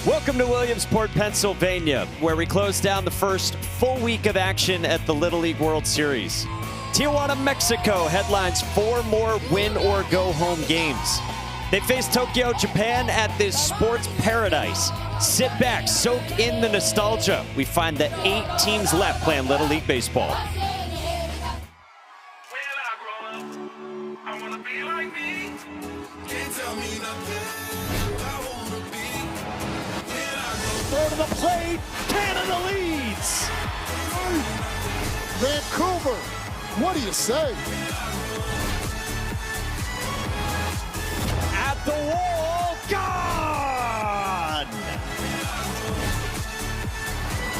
Welcome to Williamsport, Pennsylvania, where we close down the first full week of action at the Little League World Series. Tijuana, Mexico headlines 4 more win-or-go-home games. They face Tokyo, Japan at this sports paradise. Sit back, soak in the nostalgia. We find the 8 teams left playing Little League Baseball. Throw to the plate, Canada leads! Vancouver, what do you say? At the wall, gone!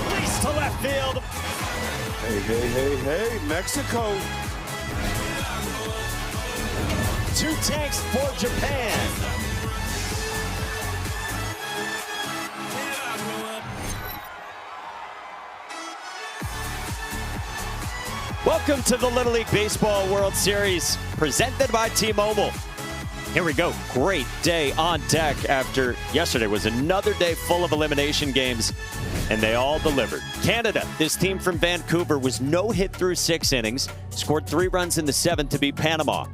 Release to left field. Hey, Mexico. 2 tanks for Japan. Welcome to the Little League Baseball World Series, presented by T-Mobile. Here we go. Great day on deck after yesterday was another day full of elimination games, and they all delivered. Canada, this team from Vancouver, was no hit through 6 innings, scored 3 runs in the 7th to beat Panama.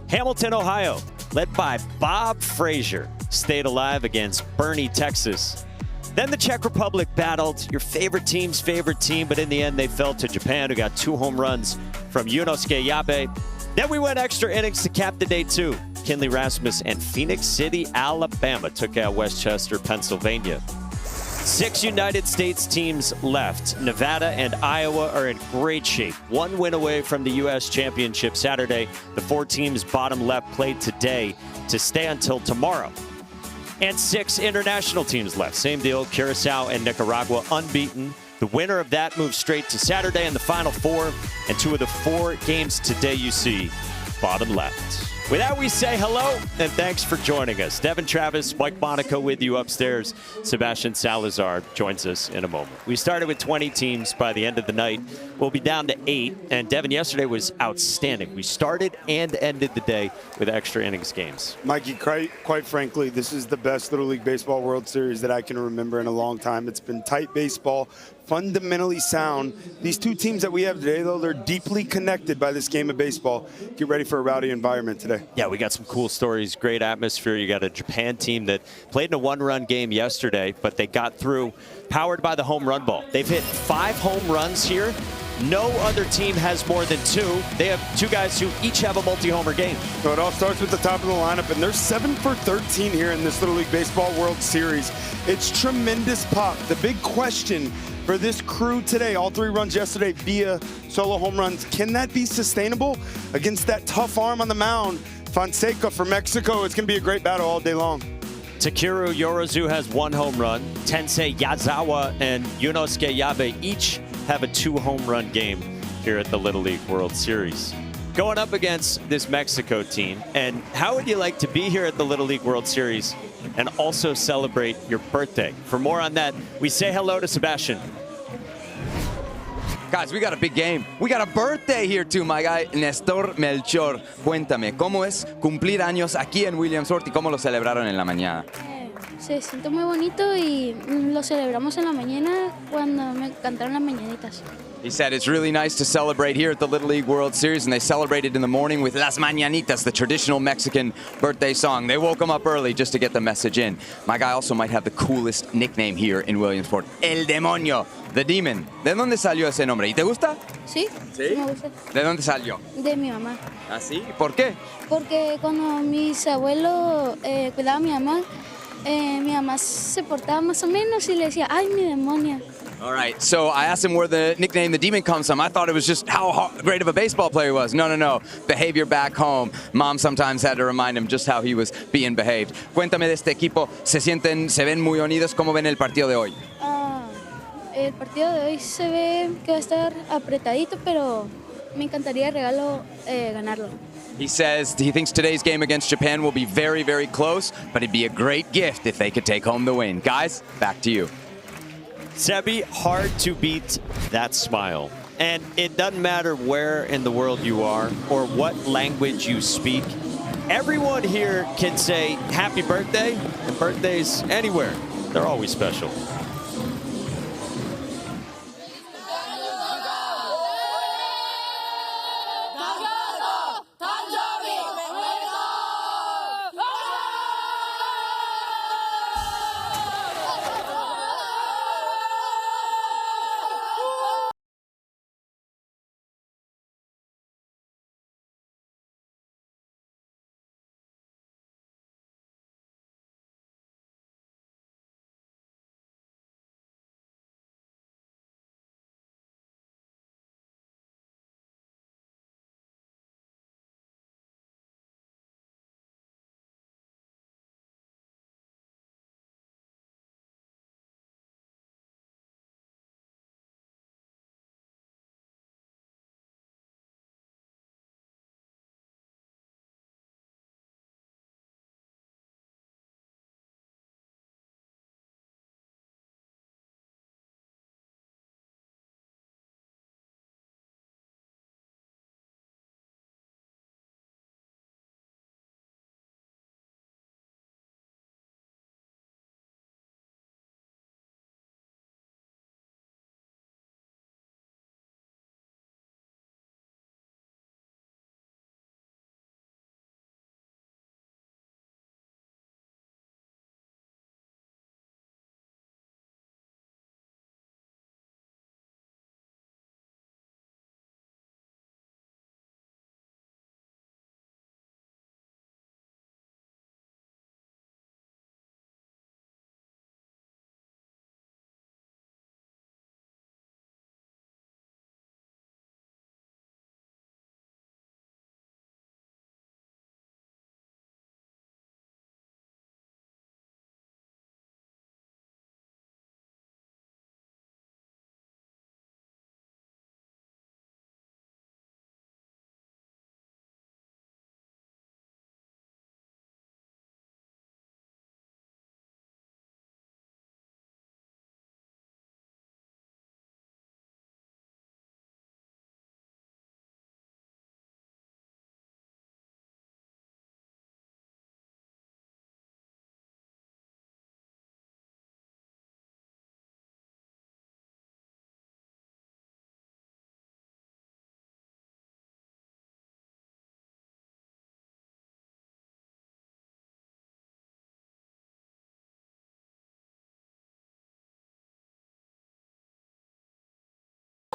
Hamilton, Ohio, led by Bob Frazier, stayed alive against Bernie, Texas. Then the Czech Republic battled your favorite team's favorite team, but in the end they fell to Japan, who got 2 home runs from Yunosuke Yabe. Then we went extra innings to cap the day 2. Kinley Rasmus and Phoenix City, Alabama took out Westchester, Pennsylvania. 6 United States teams left. Nevada and Iowa are in great shape. 1 win away from the U.S. Championship Saturday. The 4 teams bottom left played today to stay until tomorrow. And 6 international teams left. Same deal, Curacao and Nicaragua unbeaten. The winner of that moves straight to Saturday in the Final 4. And 2 of the 4 games today you see bottom left. With that, we say hello and thanks for joining us. Devin Travis, Mike Monaco with you upstairs. Sebastian Salazar joins us in a moment. We started with 20 teams. By the end of the night, we'll be down to 8. And Devin, yesterday was outstanding. We started and ended the day with extra innings games. Mikey, quite frankly, this is the best Little League Baseball World Series that I can remember in a long time. It's been tight baseball, fundamentally sound. These 2 teams that we have today, though, they're deeply connected by this game of baseball. Get ready for a rowdy environment today. Yeah, we got some cool stories, great atmosphere. You got a Japan team that played in a 1-run game yesterday, but they got through powered by the home run ball. They've hit 5 home runs here. No other team has more than 2. They have 2 guys who each have a multi-homer game. So it all starts with the top of the lineup, and they're 7 for 13 here in this Little League Baseball World Series. It's tremendous pop. The big question for this crew today, all 3 runs yesterday via solo home runs, can that be sustainable against that tough arm on the mound? Fonseca for Mexico, it's going to be a great battle all day long. Takeru Yorozu has 1 home run. Tensei Yazawa and Yunosuke Yabe each have a 2 home run game here at the Little League World Series. Going up against this Mexico team, and how would you like to be here at the Little League World Series and also celebrate your birthday? For more on that, we say hello to Sebastian. Guys, we got a big game. We got a birthday here too, my guy, Nestor Melchor. Cuéntame, ¿cómo es cumplir años aquí en Williamsport y cómo lo celebraron en la mañana? Se siente muy bonito y lo celebramos en la mañana cuando me cantaron las mañanitas. He said it's really nice to celebrate here at the Little League World Series, and they celebrated in the morning with Las Mañanitas, the traditional Mexican birthday song. They woke him up early just to get the message in. My guy also might have the coolest nickname here in Williamsport, El Demonio, the Demon. ¿De dónde salió ese nombre? ¿Y te gusta? Sí, ¿Sí? me gusta. ¿De dónde salió? De mi mamá. ¿Ah, sí? ¿Por qué? Porque cuando mis abuelos cuidaban a mi mamá se portaba más o menos y le decía, ay, mi demonia. All right, so I asked him where the nickname The Demon comes from. I thought it was just how great of a baseball player he was. No. Behavior back home. Mom sometimes had to remind him just how he was being behaved. Cuéntame de este equipo. ¿Se ven muy unidos? ¿Cómo ven el partido de hoy? El partido de hoy se ve que va a estar apretadito, pero me encantaría ganarlo. He says he thinks today's game against Japan will be very, very close, but it'd be a great gift if they could take home the win. Guys, back to you. Sebi, hard to beat that smile. And it doesn't matter where in the world you are or what language you speak. Everyone here can say happy birthday, and birthdays anywhere They're always special.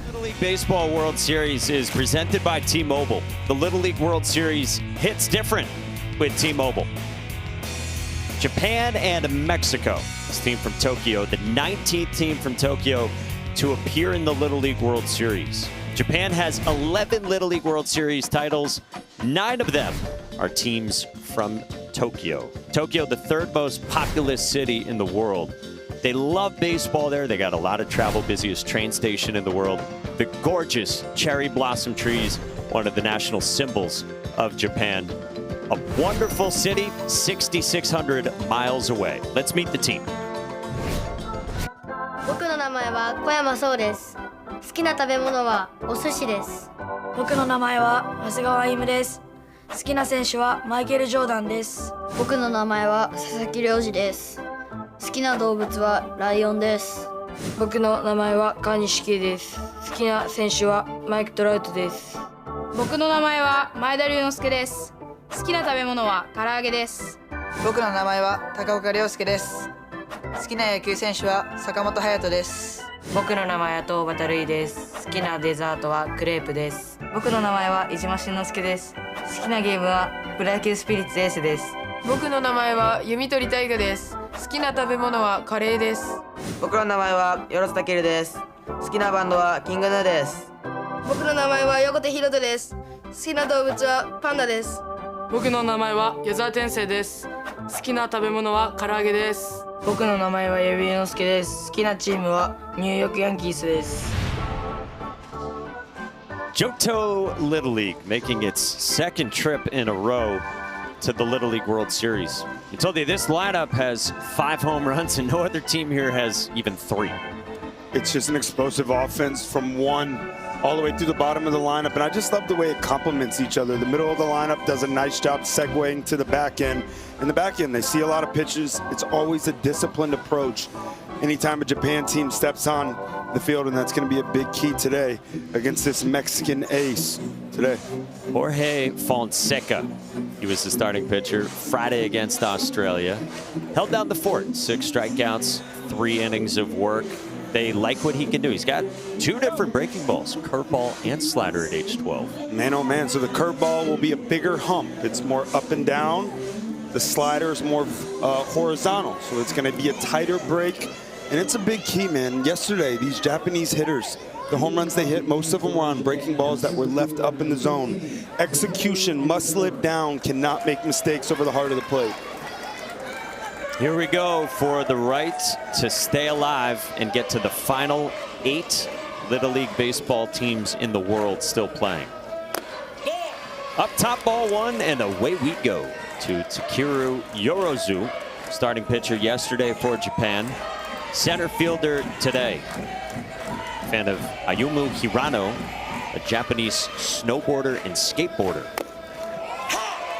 Little League Baseball World Series is presented by T-Mobile. The Little League World Series hits different with T-Mobile. Japan and Mexico. This team from Tokyo, the 19th team from Tokyo to appear in the Little League World Series. Japan has 11 Little League World Series titles. 9 of them are teams from Tokyo. Tokyo, the third most populous city in the world. They love baseball there. They got a lot of travel, busiest train station in the world. The gorgeous cherry blossom trees, one of the national symbols of Japan. A wonderful city, 6,600 miles away. Let's meet the team. 僕の名前は小山壮です。好きな食べ物はお寿司です。僕の名前は長谷川歩夢です。好きな選手はマイケル・ジョーダンです。僕の名前は佐々木亮次です。好きな動物はライオンです。僕の名前は川西圭です。好きな選手はマイク・トラウトです。僕の名前は前田龍之介です。好きな食べ物は唐揚げです。僕の名前は高岡亮介です。好きな野球選手は坂本勇人です。僕の名前は東畑瑠衣です。好きなデザートはクレープです。僕の名前は飯島慎之介です。好きなゲームはプロ野球スピリッツエースです。僕の名前は弓取大河です。好きな食べ物はカレーです。僕の名前はよろずたけるです。好きなバンドはキングヌーです。僕の名前は横手ひろとです。好きな動物はパンダです。僕の名前は矢沢天聖です。好きな食べ物は唐揚げです。僕の名前は矢部祐之介です。好きなチームはニューヨークヤンキースです。Johto Little League making its second trip in a row to the Little League World Series. I told you this lineup has 5 home runs and no other team here has even 3. It's just an explosive offense from one all the way through the bottom of the lineup, and I just love the way it complements each other. The middle of the lineup does a nice job segueing to the back end. In the back end, they see a lot of pitches. It's always a disciplined approach anytime a Japan team steps on the field, and that's going to be a big key today against this Mexican ace today. Jorge Fonseca. He was the starting pitcher Friday against Australia. Held down the fort. 6 strikeouts, 3 innings of work. They like what he can do. He's got 2 different breaking balls, curveball and slider at age 12. Man, oh man, so the curveball will be a bigger hump. It's more up and down. The slider is more horizontal, so it's going to be a tighter break. And it's a big key, man. Yesterday, these Japanese hitters, the home runs they hit, most of them were on breaking balls that were left up in the zone. Execution must live down, cannot make mistakes over the heart of the plate. Here we go for the right to stay alive and get to the final 8 Little League baseball teams in the world still playing. Up top, ball 1, and away we go to Takeru Yorozu, starting pitcher yesterday for Japan. Center fielder today. Fan of Ayumu Hirano, a Japanese snowboarder and skateboarder.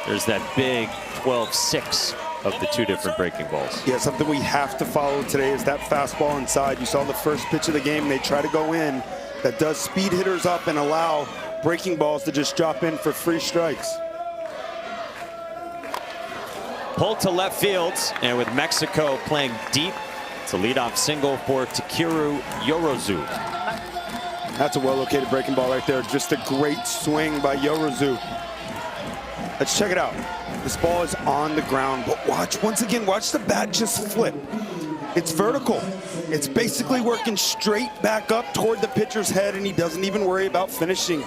There's that big 12-6 of the 2 different breaking balls. Yeah, something we have to follow today is that fastball inside. You saw the first pitch of the game. They try to go in. That does speed hitters up and allow breaking balls to just drop in for free strikes. Pulled to left field, and with Mexico playing deep, it's a leadoff single for Takeru Yorozu. That's a well-located breaking ball right there. Just a great swing by Yorozu. Let's check it out. This ball is on the ground, but watch, once again, watch the bat just flip. It's vertical. It's basically working straight back up toward the pitcher's head, and he doesn't even worry about finishing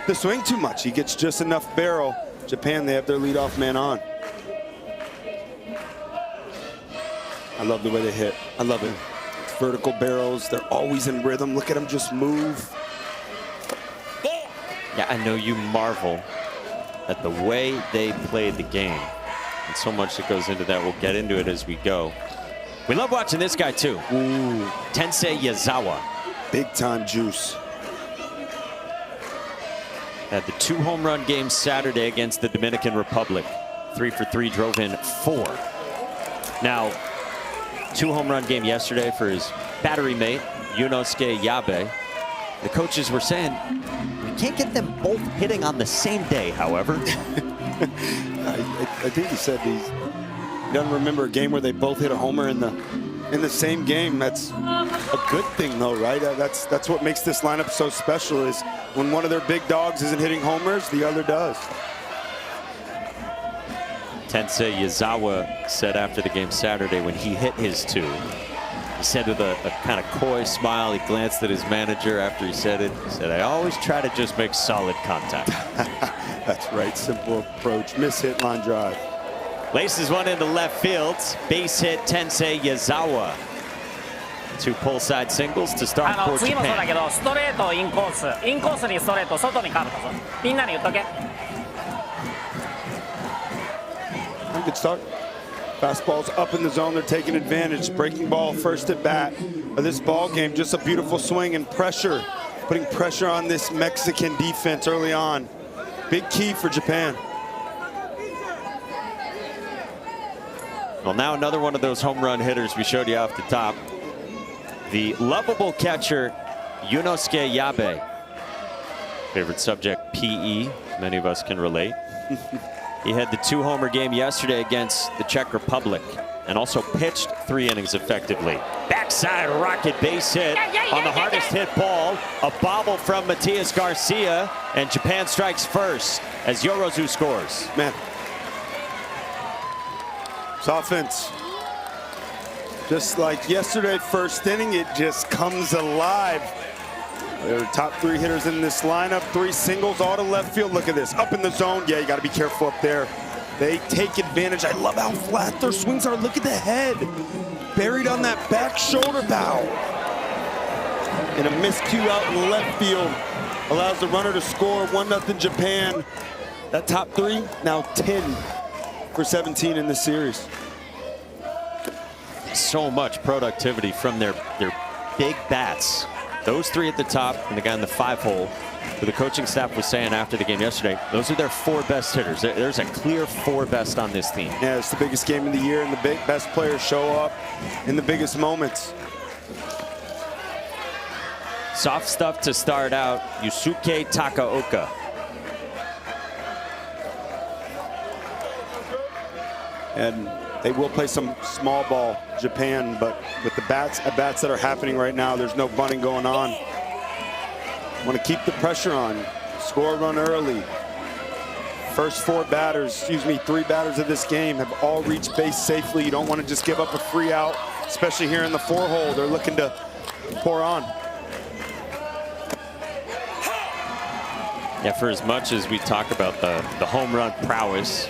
the swing too much. He gets just enough barrel. Japan, they have their leadoff man on. I love the way they hit. I love it. It's vertical barrels. They're always in rhythm. Look at them just move. Yeah, I know you marvel at the way they played the game. And so much that goes into that. We'll get into it as we go. We love watching this guy too. Ooh, Tensei Yazawa. Big time juice. Had the 2 home run games Saturday against the Dominican Republic. 3 for 3, drove in 4. Now, 2 home run game yesterday for his battery mate, Yunosuke Yabe. The coaches were saying, we can't get them both hitting on the same day, however. I think he said he doesn't remember a game where they both hit a homer in the same game. That's a good thing, though, right? That's what makes this lineup so special, is when one of their big dogs isn't hitting homers, the other does. Tensei Yazawa said after the game Saturday when he hit his 2, he said with a kind of coy smile, he glanced at his manager after he said it. He said, I always try to just make solid contact. That's right, simple approach. Miss hit, line drive. Laces one into left field. Base hit, Tensei Yazawa. 2 pull side singles to start for Japan. 次もそうだけど、ストレート、インコース、インコースにストレート、外にカーブだぞ。みんなに言っとけ。Good start. Fastball's up in the zone. They're taking advantage. Breaking ball first at bat of this ball game. Just a beautiful swing and pressure. Putting pressure on this Mexican defense early on. Big key for Japan. Well, now another one of those home run hitters we showed you off the top. The lovable catcher, Yunosuke Yabe. Favorite subject, PE. Many of us can relate. He had the 2 homer game yesterday against the Czech Republic and also pitched 3 innings effectively. Backside rocket base hit on the hardest hit ball. A bobble from Matias Garcia, and Japan strikes first as Yorozu scores. Man, it's offense. Just like yesterday, first inning, it just comes alive. They're top 3 hitters in this lineup. 3 singles, all to left field. Look at this, up in the zone. Yeah, you got to be careful up there. They take advantage. I love how flat their swings are. Look at the head, buried on that back shoulder bow. And a miscue out in left field allows the runner to score. 1-0 Japan. That top 3, now 10 for 17 in this series. So much productivity from their big bats. those three at the top and the guy in the 5-hole, who the coaching staff was saying after the game yesterday, those are their 4 best hitters. There's a clear 4 best on this team. Yeah, it's the biggest game of the year, and the best players show up in the biggest moments. Soft stuff to start out, Yusuke Takaoka. And they will play some small ball, Japan, but with the bats that are happening right now, there's no bunting going on. Want to keep the pressure on, score a run early. First 3 batters of this game have all reached base safely. You don't want to just give up a free out, especially here in the 4-hole. They're looking to pour on. Yeah, for as much as we talk about the home run prowess,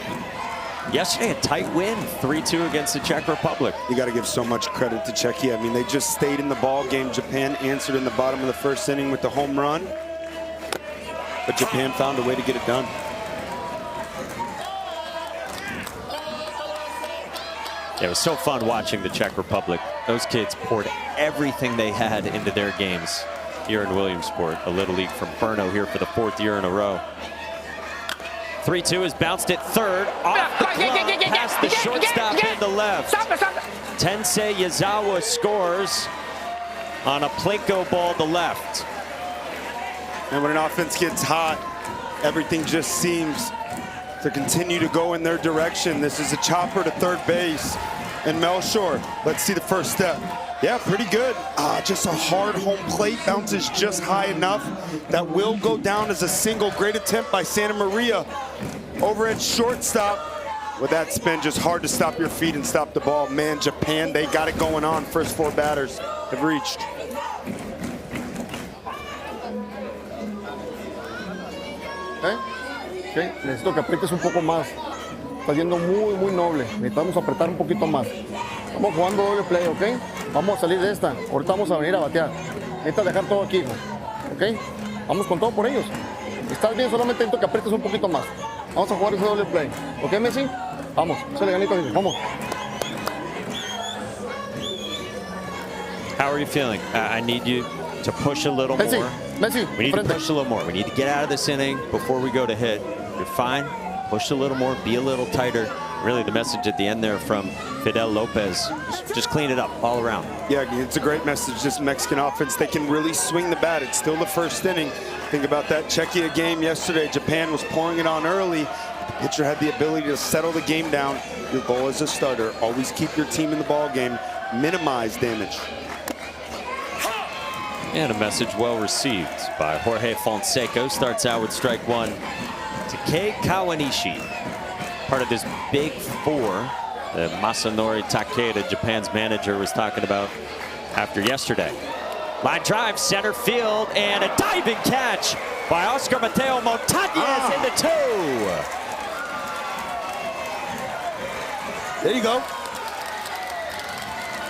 yesterday a tight win, 3-2 against the Czech Republic. You got to give so much credit to Czechia. I mean, they just stayed in the ball game. Japan answered in the bottom of the 1st inning with the home run, but Japan found a way to get it done. Yeah, it was so fun watching the Czech Republic. Those kids poured everything they had into their games here in Williamsport. A Little League from Brno here for the 4th year in a row. 3-2 is bounced at third, off the glove, past the shortstop in the left. Tensei Yazawa scores on a Plinko ball to left. And when an offense gets hot, everything just seems to continue to go in their direction. This is a chopper to third base. And Melchor, let's see the first step. Yeah, pretty good. Just a hard home plate, bounces just high enough. That will go down as a single. Great attempt by Santa Maria over at shortstop. With that spin, just hard to stop your feet and stop the ball. Man, Japan, they got it going on. First 4 batters have reached. Okay. Necesito que aprietes un poco más. Está yendo muy noble. Necesitamos apretar un poquito más. Estamos jugando doble play, ¿ok? Vamos a salir de esta. Ahorita vamos a venir a batear. Necesitas dejar todo aquí, ¿ok? Vamos con todo por ellos. Estás bien, solamente necesito que aprietes un poquito más. Vamos a jugar ese doble play. ¿Ok, Messi? Vamos, sale ganito, vamos. How are you feeling? I need you to push a little more. Messi, we need to push a little more. We need to get out of this inning before we go to hit. You're fine. Push a little more. Be a little tighter. Really, the message at the end there from Fidel Lopez. Just clean it up all around. Yeah, it's a great message. This Mexican offense, they can really swing the bat. It's still the 1st inning. Think about that Czechia game yesterday. Japan was pouring it on early. The pitcher had the ability to settle the game down. Your goal as a starter, always keep your team in the ball game. Minimize damage. And a message well received by Jorge Fonseca. Starts out with strike 1. Takei Kawanishi, part of this big 4 that Masanori Takeda, Japan's manager, was talking about after yesterday. Line drive, center field, and a diving catch by Oscar Mateo Montañez into 2. There you go.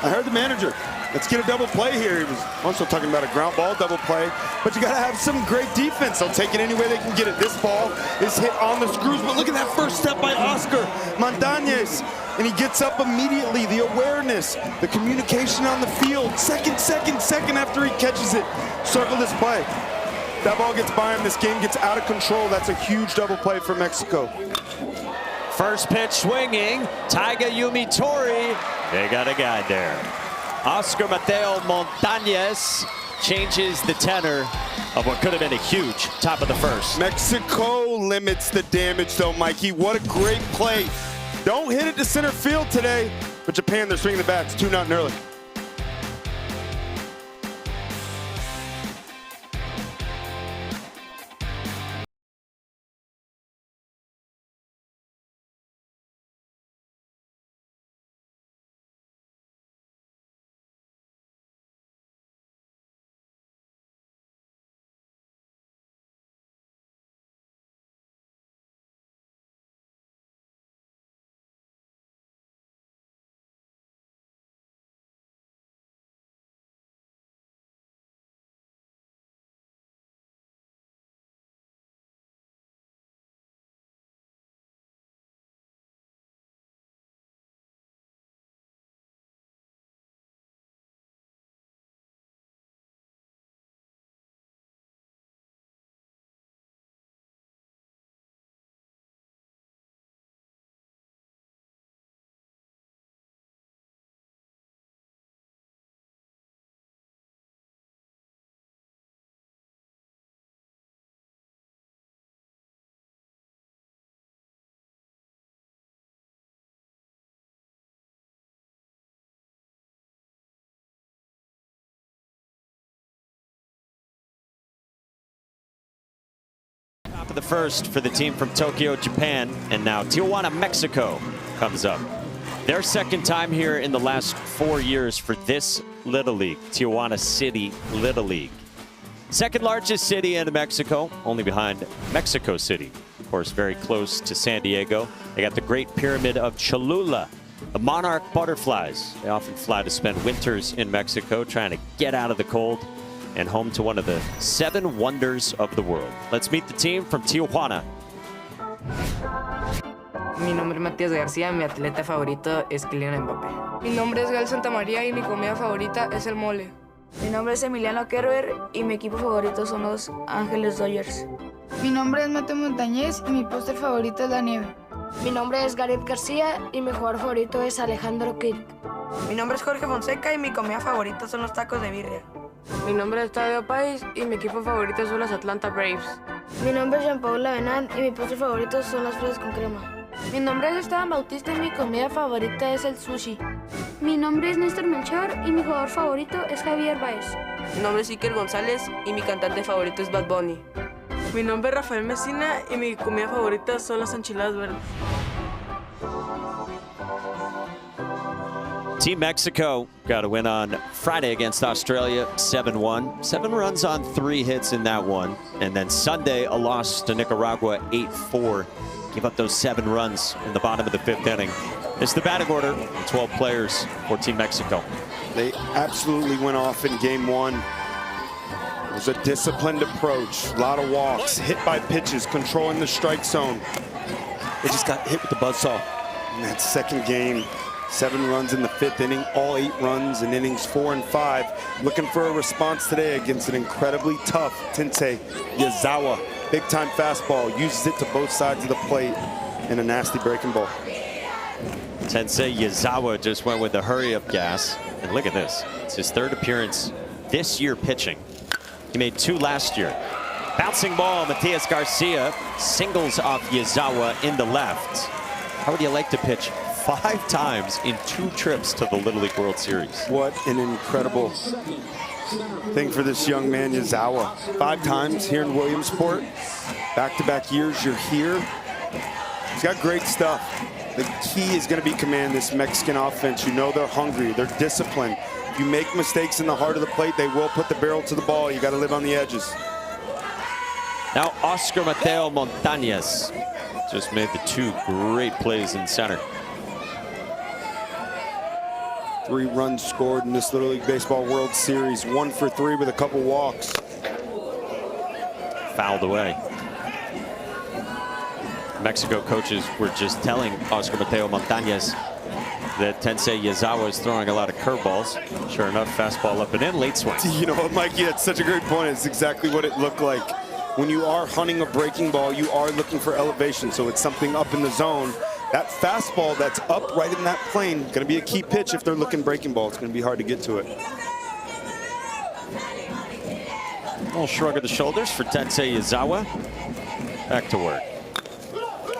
I heard the manager. Let's get a double play here. He was also talking about a ground ball double play, but you got to have some great defense. They'll take it any way they can get it. This ball is hit on the screws, but look at that first step by Oscar Montañez. And he gets up immediately. The awareness, the communication on the field. Second after he catches it. Circle this play. That ball gets by him. This game gets out of control. That's a huge double play for Mexico. First pitch swinging. Taiga Yumitori. They got a guy there. Oscar Mateo Montañez changes the tenor of what could have been a huge top of the 1st. Mexico limits the damage though, Mikey. What a great play. Don't hit it to center field today, but Japan, they're swinging the bats 2-0 early. top of the first for the team from Tokyo, Japan. And now Tijuana, Mexico comes up. Their second time here in the last 4 years for this Little League, Tijuana City Little League. Second largest city in Mexico, only behind Mexico City. Of course, very close to San Diego. They got the Great Pyramid of Cholula, the monarch butterflies. They often fly to spend winters in Mexico, trying to get out of the cold, and home to one of the 7 wonders of the world. Let's meet the team from Tijuana. Mi nombre es Matías García, mi atleta favorito es Kylian Mbappé. Mi nombre es Gael Santamaría y mi comida favorita es el mole. Mi nombre es Emiliano Kerber y mi equipo favorito son los Ángeles Dodgers. Mi nombre es Mateo Montañez y mi póster favorito es la nieve. Mi nombre es Gareth García y mi jugador favorito es Alejandro Kirk. Mi nombre es Jorge Fonseca y mi comida favorita son los tacos de birria. Mi nombre es Tadeo Páez y mi equipo favorito son los Atlanta Braves. Mi nombre es Jean-Paul Lavenant y mi postre favorito son las fresas con crema. Mi nombre es Esteban Bautista y mi comida favorita es el sushi. Mi nombre es Néstor Melchor y mi jugador favorito es Javier Baez. Mi nombre es Iker González y mi cantante favorito es Bad Bunny. Mi nombre es Rafael Mesina y mi comida favorita son las enchiladas verdes. Team Mexico got a win on Friday against Australia, 7-1. 7 runs on 3 hits in that one. And then Sunday, a loss to Nicaragua, 8-4. Give up those 7 runs in the bottom of the 5th inning. It's the batting order, 12 players for Team Mexico. They absolutely went off in game 1. It was a disciplined approach, a lot of walks, hit by pitches, controlling the strike zone. They just got hit with the buzzsaw in that second game. 7 runs in the 5th inning, all 8 runs in innings 4 and 5. Looking for a response today against an incredibly tough Tensei Yazawa. Big time fastball, uses it to both sides of the plate in a nasty breaking ball. Tensei Yazawa just went with the hurry-up gas. And look at this. It's his 3rd appearance this year pitching. He made 2 last year. Bouncing ball, Matias Garcia singles off Yazawa in the left. How would you like to pitch 5 times in 2 trips to the Little League World Series? What an incredible thing for this young man, Yazawa. 5 times here in Williamsport. Back-to-back years you're here. He's got great stuff. The key is going to be command this Mexican offense. You know they're hungry, they're disciplined. If you make mistakes in the heart of the plate, they will put the barrel to the ball. You got to live on the edges. Now Oscar Mateo Montañez just made the 2 great plays in center. 3 runs scored in this Little League Baseball World Series. 1 for 3 with a couple walks. Fouled away. Mexico coaches were just telling Oscar Mateo Montañez that Tensei Yazawa is throwing a lot of curveballs. Sure enough, fastball up and in, late swing. You know what, Mikey, that's such a great point. It's exactly what it looked like. When you are hunting a breaking ball, you are looking for elevation, so it's something up in the zone. That fastball that's up right in that plane, going to be a key pitch if they're looking breaking ball. It's going to be hard to get to it. A little shrug of the shoulders for Tensei Yazawa. Back to work.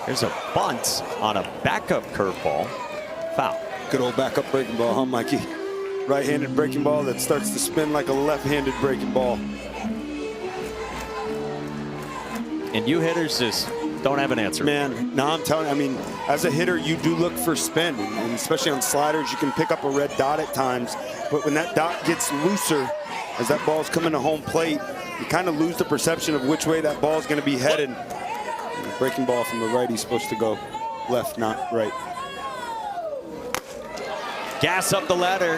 There's a bunt on a backup curveball. Foul. Good old backup breaking ball, huh, Mikey? Right-handed breaking ball that starts to spin like a left-handed breaking ball. And you hitters just don't have an answer. Man, no, I'm telling you, I mean, as a hitter, you do look for spin, and especially on sliders, you can pick up a red dot at times, but when that dot gets looser, as that ball's coming to home plate, you kind of lose the perception of which way that ball's going to be headed. Breaking ball from the right, he's supposed to go left, not right. Gas up the ladder,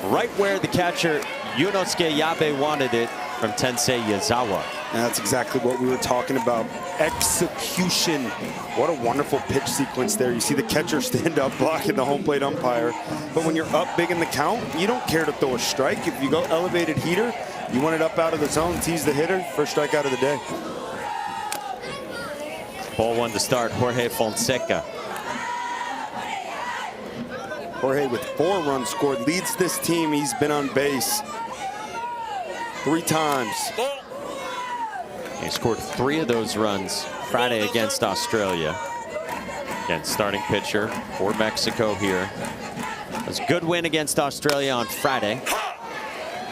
right where the catcher Yunosuke Yabe wanted it from Tensei Yazawa. And that's exactly what we were talking about. Execution. What a wonderful pitch sequence there. You see the catcher stand up blocking the home plate umpire. But when you're up big in the count, you don't care to throw a strike. If you go elevated heater, you want it up out of the zone, tease the hitter, first strikeout of the day. Ball 1 to start, Jorge Fonseca. Jorge with 4 runs scored, leads this team. He's been on base 3 times. He scored 3 of those runs Friday against Australia. Again, starting pitcher for Mexico here. It was a good win against Australia on Friday.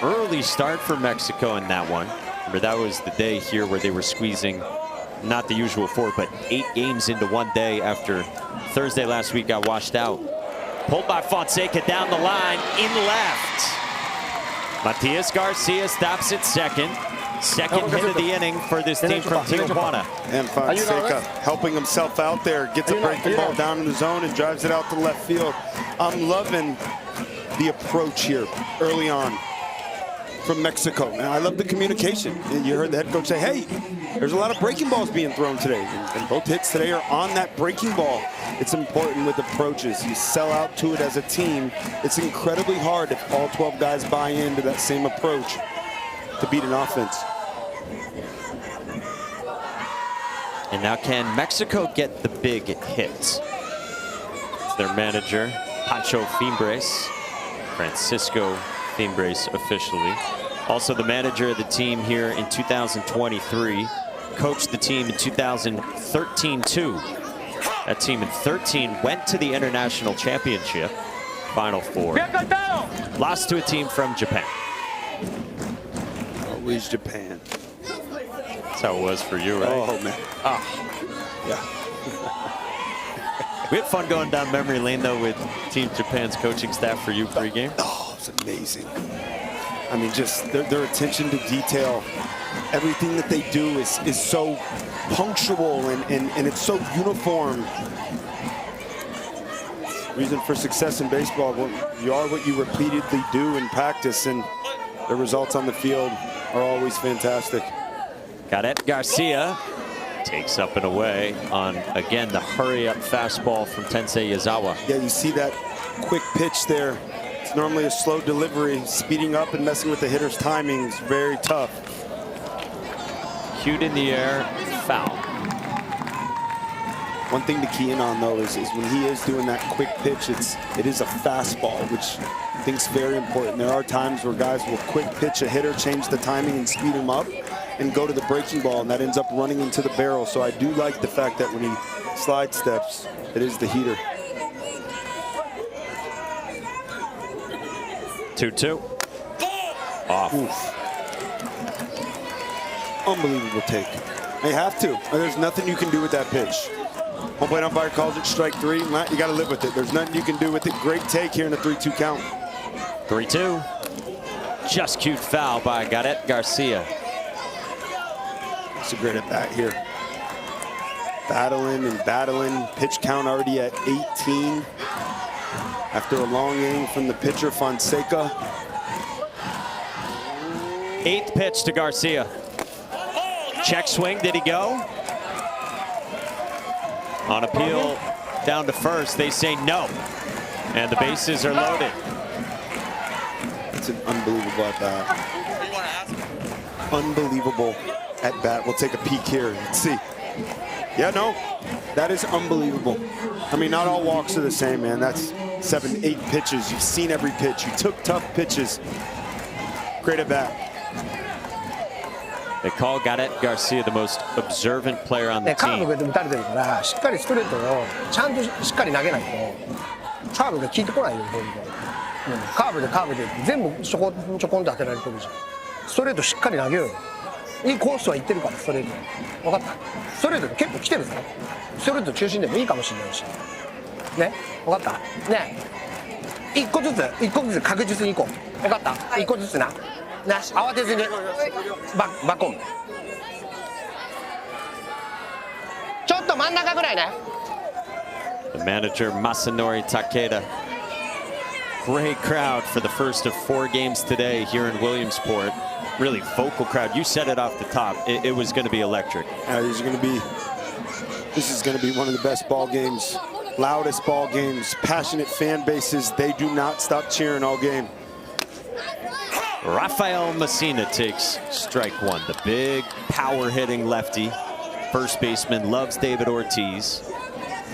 Early start for Mexico in that one. Remember, that was the day here where they were squeezing not the usual 4, but 8 games into one day after Thursday last week got washed out. Pulled by Fonseca down the line, in left. Matias Garcia stops at second. Second hit of the inning for this team from Tijuana. And Fonseca helping himself out there, gets a breaking ball down in the zone and drives it out to left field. I'm loving the approach here early on from Mexico. And I love the communication. And you heard the head coach say, hey, there's a lot of breaking balls being thrown today. And both hits today are on that breaking ball. It's important with approaches. You sell out to it as a team. It's incredibly hard if all 12 guys buy into that same approach to beat an offense. And now can Mexico get the big hits? It's their manager, Pancho Fimbres, Francisco Fimbres officially. Also the manager of the team here in 2023. Coached the team in 2013 too. That team in 13 went to the International Championship Final Four. Lost to a team from Japan. Always Japan. That's how it was for you, right? Oh, man. Oh. Yeah. We had fun going down memory lane, though, with Team Japan's coaching staff for you pregame. Oh, it's amazing. I mean, just their attention to detail. Everything that they do is so punctual and it's so uniform. Reason for success in baseball, you are what you repeatedly do in practice, and the results on the field are always fantastic. Gareth Garcia takes up and away on, again, the hurry-up fastball from Tensei Yazawa. Yeah, you see that quick pitch there. It's normally a slow delivery. Speeding up and messing with the hitter's timing is very tough. Cued in the air, foul. One thing to key in on, though, is when he is doing that quick pitch, it is a fastball, which I think is very important. There are times where guys will quick pitch a hitter, change the timing and speed him up, and go to the breaking ball, and that ends up running into the barrel. So I do like the fact that when he slide steps, it is the heater. 2-2. Off. Oof. Unbelievable take. They have to. There's nothing you can do with that pitch. Home plate umpire calls it strike 3. You got to live with it. There's nothing you can do with it. Great take here in a 3-2 count. 3-2. Just cued foul by Gareth Garcia. It's a great at bat here. Battling and battling. Pitch count already at 18. After a long inning from the pitcher, Fonseca. 8th pitch to Garcia. Check swing, did he go? On appeal down to first, they say no. And the bases are loaded. It's an unbelievable at bat. Unbelievable at bat. We'll take a peek here. Let's see. Yeah, no, that is unbelievable. I mean, not all walks are the same, man. That's 7, 8 pitches. You've seen every pitch. You took tough pitches. Great at bat. They call Gareth Garcia the most observant player on the team. カーブが打たれてるから、しっかりストレートをちゃんとしっかり投げないと、カーブが効いてこないよ、ほんと。カーブで全部ちょこんと当てられてるじゃん。ストレートしっかり投げようよ。いいコースは行ってるから、ストレート。分かった？ストレート結構来てるぞ。ストレート中心でもいいかもしれないし。ね、分かった？ね、一個ずつ確実に行こう。分かった？一個ずつな。な、慌てずにバッコン。ちょっと真ん中ぐらいね。The manager, Masanori Takeda. Great crowd for the first of 4 games today here in Williamsport. Really vocal crowd. You said it off the top. It was going to be electric. This is going to be one of the best ball games, loudest ball games, passionate fan bases. They do not stop cheering all game. Rafael Messina takes strike 1. The big power-hitting lefty. First baseman loves David Ortiz.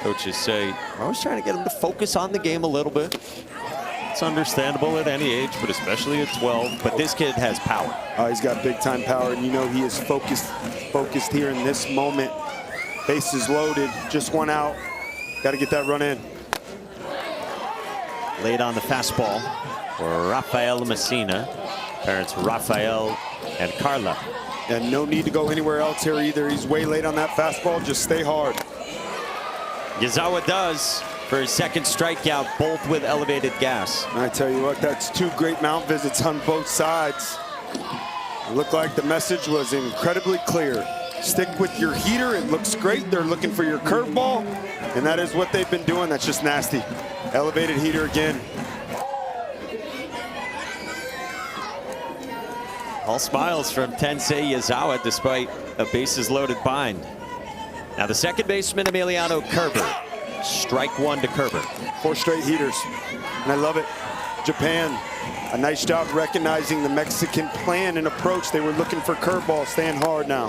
Coaches say, I was trying to get him to focus on the game a little bit. It's understandable at any age, but especially at 12. But this kid has power. He's got big-time power, and you know he is focused here in this moment. Bases loaded, just 1 out. Got to get that run in. Laid on the fastball for Rafael Messina. Parents Rafael and Carla. And no need to go anywhere else here either. He's way late on that fastball. Just stay hard. Yazawa does for his second strikeout, both with elevated gas. And I tell you what, that's 2 great mount visits on both sides. It looked like the message was incredibly clear. Stick with your heater. It looks great. They're looking for your curveball, and that is what they've been doing. That's just nasty. Elevated heater again. All smiles from Tensei Yazawa despite a bases loaded bind. Now the second baseman, Emiliano Kerber. Strike 1 to Kerber. 4 straight heaters, and I love it. Japan, a nice job recognizing the Mexican plan and approach. They were looking for curveballs, staying hard now.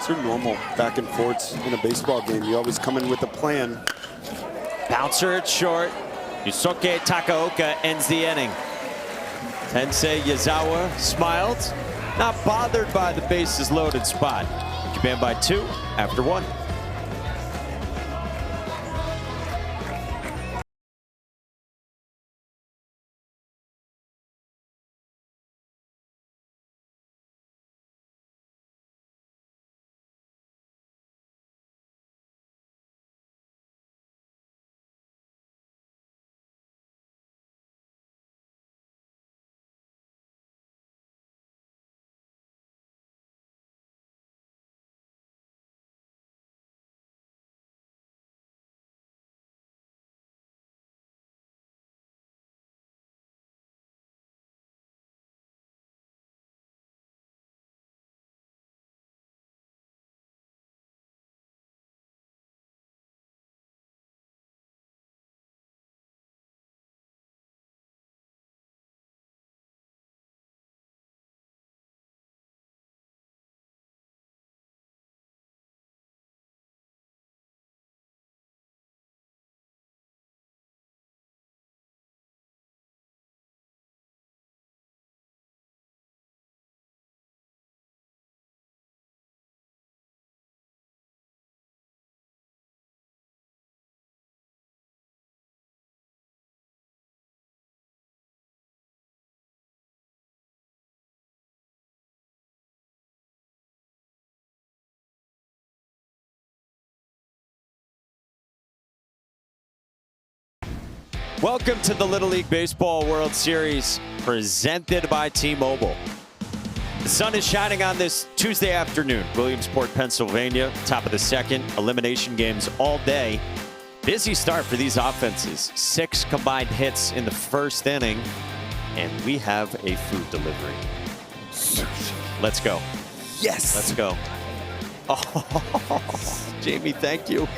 These are normal back and forths in a baseball game. You always come in with a plan. Bouncer at short. Yusuke Takaoka ends the inning. Tensei Yazawa smiled, not bothered by the bases loaded spot. Japan by 2 after 1. Welcome to the Little League Baseball World Series presented by T-Mobile. The sun is shining on this Tuesday afternoon. Williamsport, Pennsylvania, top of the second. Elimination games all day. Busy start for these offenses. 6 combined hits in the first inning. And we have a food delivery. Let's go. Yes. Let's go. Oh, Jamie, thank you.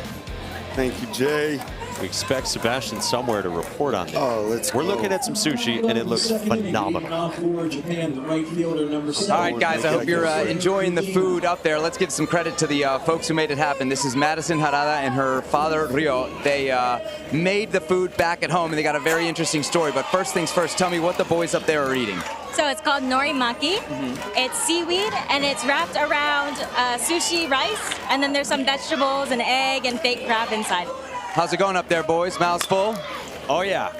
Thank you, Jay. We expect Sebastian somewhere to report on that. Oh, let's go. We're looking at some sushi, and it looks phenomenal. All right, guys, I hope you're enjoying the food up there. Let's give some credit to the folks who made it happen. This is Madison Harada and her father, Rio. They made the food back at home, and they got a very interesting story. But first things first, tell me what the boys up there are eating. So it's called norimaki. It's seaweed, and it's wrapped around sushi rice, and then there's some vegetables, an egg, and fake crab inside. How's it going up there, boys? Mouths full? Oh, yeah.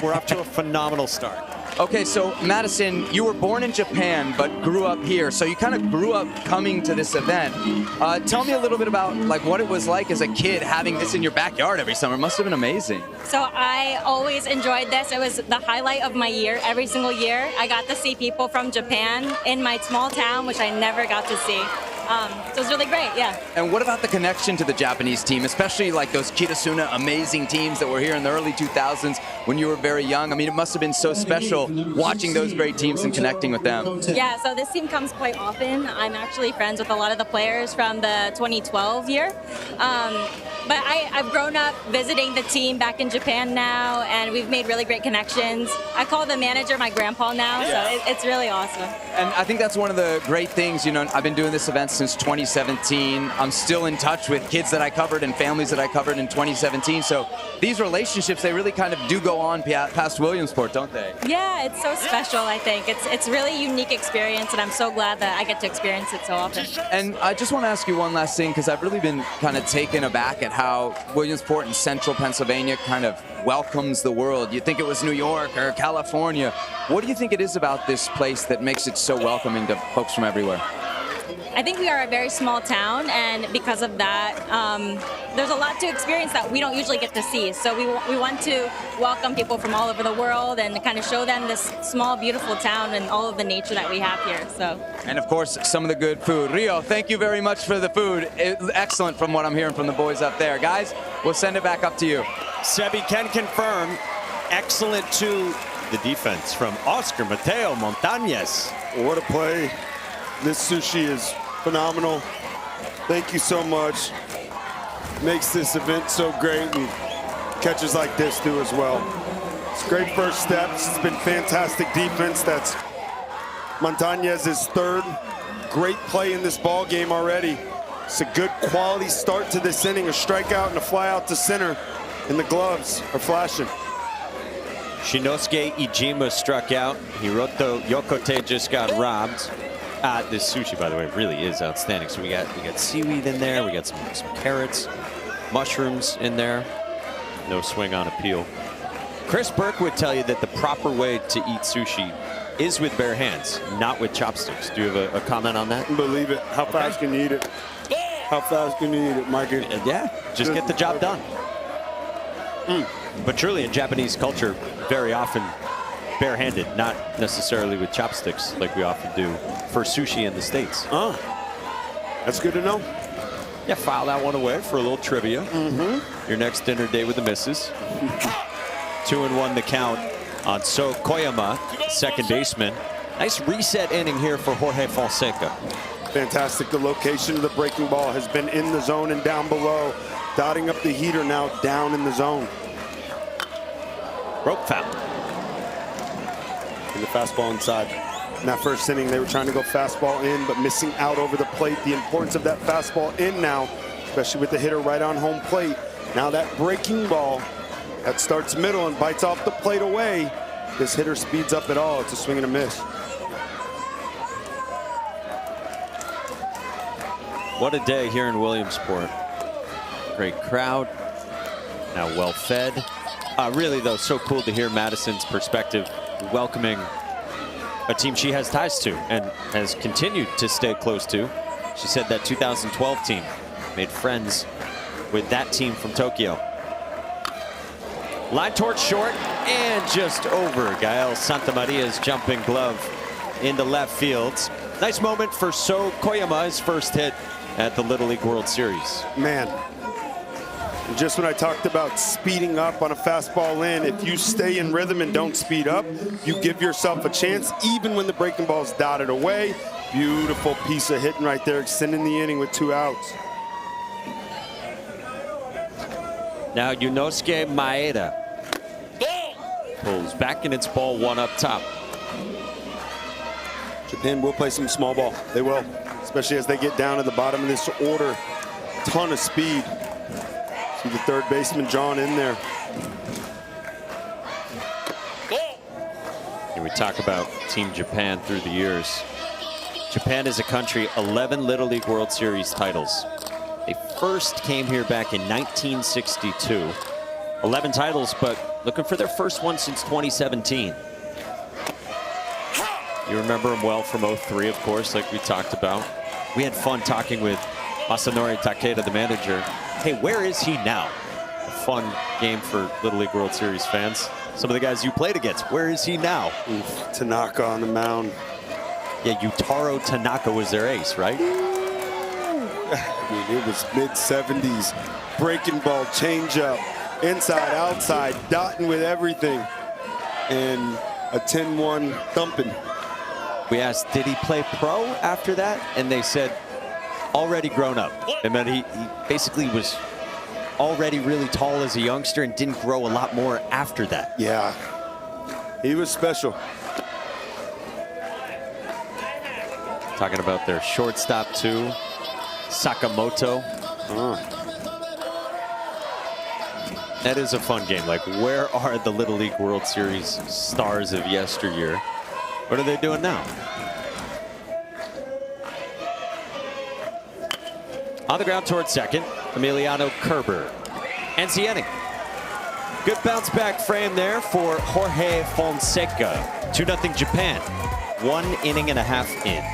We're up to a phenomenal start. Okay, so Madison, you were born in Japan but grew up here, so you kind of grew up coming to this event. Tell me a little bit about what it was like as a kid having this in your backyard every summer. It must have been amazing. So I always enjoyed this. It was the highlight of my year. Every single year, I got to see people from Japan in my small town, which I never got to see. So it was really great, yeah. And what about the connection to the Japanese team, especially like those Kitasuna amazing teams that were here in the early 2000s when you were very young? I mean, it must have been so special watching those great teams and connecting with them. Yeah, so this team comes quite often. I'm actually friends with a lot of the players from the 2012 year. But I've grown up visiting the team back in Japan now, and we've made really great connections. I call the manager my grandpa now, so it's really awesome. And I think that's one of the great things, you know, I've been doing this event since 2017. I'm still in touch with kids that I covered and families that I covered in 2017. So these relationships, they really kind of do go on past Williamsport, don't they? Yeah, it's so special, I think. It's really a unique experience, and I'm so glad that I get to experience it so often. And I just want to ask you one last thing, because I've really been kind of taken aback at how Williamsport in central Pennsylvania kind of welcomes the world. You think it was New York or California. What do you think it is about this place that makes it so welcoming to folks from everywhere? I think we are a very small town, and because of that, there's a lot to experience that we don't usually get to see. So we want to welcome people from all over the world and kind of show them this small, beautiful town and all of the nature that we have here. So. And of course, some of the good food. Rio, thank you very much for the food. It's excellent from what I'm hearing from the boys up there. Guys, we'll send it back up to you. Sebi can confirm, excellent to the defense from Oscar Mateo Montañez. What a play. This sushi is phenomenal. Thank you so much. Makes this event so great, and catches like this do as well. It's great first steps. It's been fantastic defense. That's Montañez's third great play in this ball game already. It's a good quality start to this inning. A strikeout and a fly out to center, and the gloves are flashing. Shinosuke Ijima struck out. Hiroto Yokote just got robbed. This sushi, by the way, really is outstanding. So we got seaweed in there. We got some carrots, mushrooms in there. No swing on appeal. Chris Burke would tell you that the proper way to eat sushi is with bare hands, not with chopsticks. Do you have a comment on that? Believe it. How fast can you eat it? How fast can you eat it, Mikey? Yeah, just get the job done. But truly, in Japanese culture, very often barehanded, not necessarily with chopsticks like we often do for sushi in the States. Oh, that's good to know. Yeah, file that one away for a little trivia. Your next dinner date with the missus. 2-1 the count on So Koyama, second baseman. Nice reset inning here for Jorge Fonseca. Fantastic. The location of the breaking ball has been in the zone and down below. Dotting up the heater now down in the zone. Rope foul. And the fastball inside. In that first inning, they were trying to go fastball in, but missing out over the plate. The importance of that fastball in now, especially with the hitter right on home plate. Now that breaking ball that starts middle and bites off the plate away. This hitter speeds up at all. It's a swing and a miss. What a day here in Williamsport. Great crowd. Now well fed. Really, though, so cool to hear Madison's perspective, welcoming a team she has ties to and has continued to stay close to. She said that 2012 team made friends with that team from Tokyo. Line towards short and just over. Gael Santamaria's jumping glove into left field. Nice moment for So Koyama, his first hit at the Little League World Series. Man, just when I talked about speeding up on a fastball in, if you stay in rhythm and don't speed up, you give yourself a chance, even when the breaking ball is dotted away. Beautiful piece of hitting right there, extending the inning with 2 outs. Now Yunosuke Maeda pulls back, and it's ball 1 up top. Japan will play some small ball. They will, especially as they get down to the bottom of this order. Ton of speed. See the third baseman drawn in there. And we talk about Team Japan through the years. Japan is a country, 11 Little League World Series titles. They first came here back in 1962. 11 titles, but looking for their first one since 2017. You remember them well from 03, of course, like we talked about. We had fun talking with Masanori Takeda, the manager. Hey, where is he now? A fun game for Little League World Series fans. Some of the guys you played against, where is he now? Oof, Tanaka on the mound. Yeah, Yutaro Tanaka was their ace, right? I mean, it was mid-70s. Breaking ball, changeup, inside, outside, dotting with everything. And a 10-1 thumping. We asked, did he play pro after that? And they said, already grown up. I mean, he basically was already really tall as a youngster and didn't grow a lot more after that. Yeah, he was special. Talking about their shortstop too. Sakamoto. That is a fun game. Like, where are the Little League World Series stars of yesteryear? What are they doing now? On the ground towards second, Emiliano Kerber. And Zienick. Good bounce back frame there for Jorge Fonseca. 2-0 Japan. 1 inning and a half in.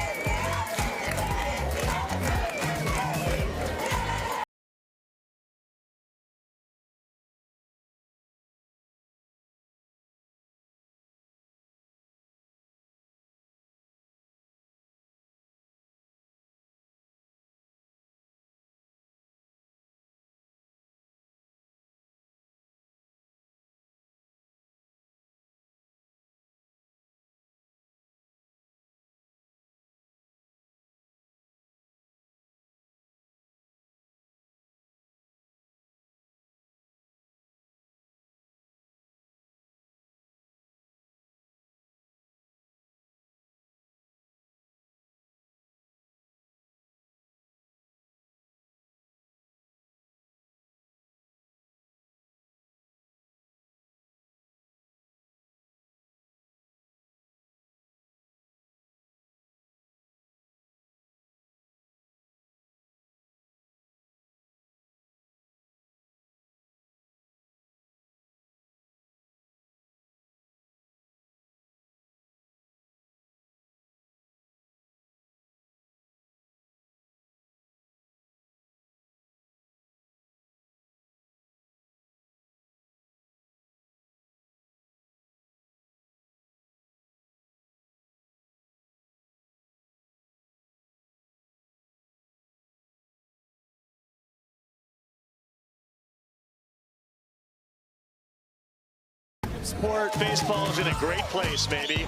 Sport baseball is in a great place, maybe.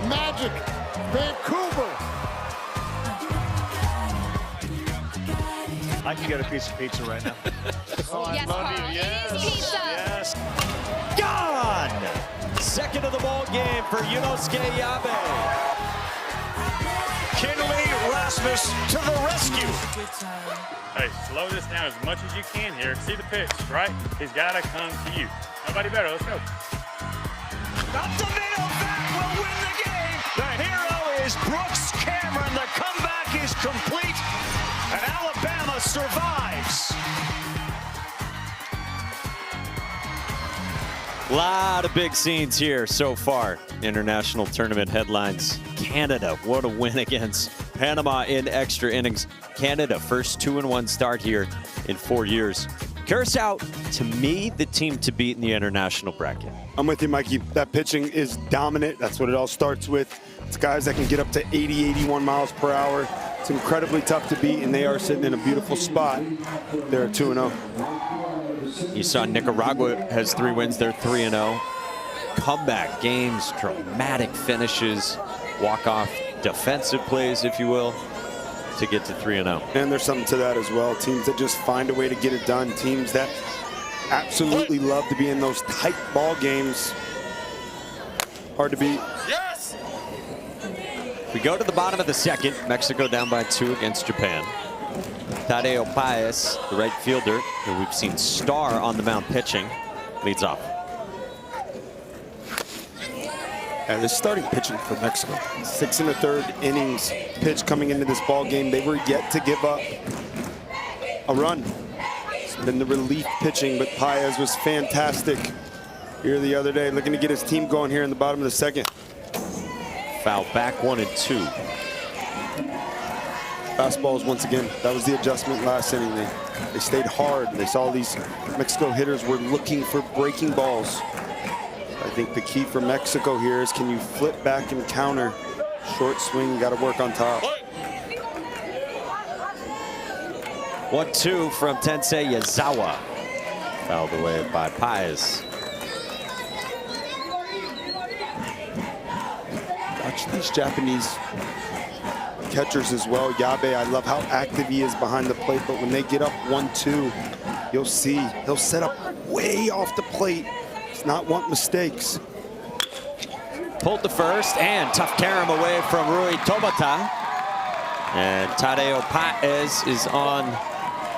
Magic, Vancouver. I can get a piece of pizza right now. Oh, I love you. Yes. Yes. Gone! Second of the ball game for Yunosuke Yabe. Kinley Rasmus to the rescue. Hey, slow this down as much as you can here. See the pitch, right? He's got to come to you. Nobody better. Let's go. Altavino back will win the game. The hero is Brooks Cameron. The comeback is complete, and Alabama survives. A lot of big scenes here so far. International tournament headlines. Canada, what a win against Panama in extra innings. Canada, first 2-1 start here in 4 years. Curacao, to me, the team to beat in the international bracket. I'm with you, Mikey. That pitching is dominant. That's what it all starts with. It's guys that can get up to 80, 81 miles per hour. It's incredibly tough to beat, and they are sitting in a beautiful spot. They're at 2-0. You saw Nicaragua has 3 wins. They're 3-0. Comeback games, dramatic finishes, walk-off defensive plays, if you will, to get to 3-0. And there's something to that as well. Teams that just find a way to get it done. Teams that absolutely love to be in those tight ball games. Hard to beat. Yes! We go to the bottom of the second. Mexico down by 2 against Japan. Tadeo Paez, the right fielder, who we've seen star on the mound pitching, leads off. And the starting pitching for Mexico. 6 1/3 innings pitch coming into this ball game. They were yet to give up a run. It's been the relief pitching, but Paez was fantastic here the other day, looking to get his team going here in the bottom of the second. Foul back 1-2. Fastballs once again. That was the adjustment last inning. They stayed hard. They saw these Mexico hitters were looking for breaking balls. I think the key for Mexico here is, can you flip back and counter? Short swing, you got to work on top. 1-2 from Tensei Yazawa. Fouled away by Paez. Watch these Japanese catchers as well. Yabe, I love how active he is behind the plate, but when they get up 1-2, you'll see he'll set up way off the plate. Does not want mistakes. Pulled the first, and tough carom away from Rui Tobata. And Tadeo Paez is on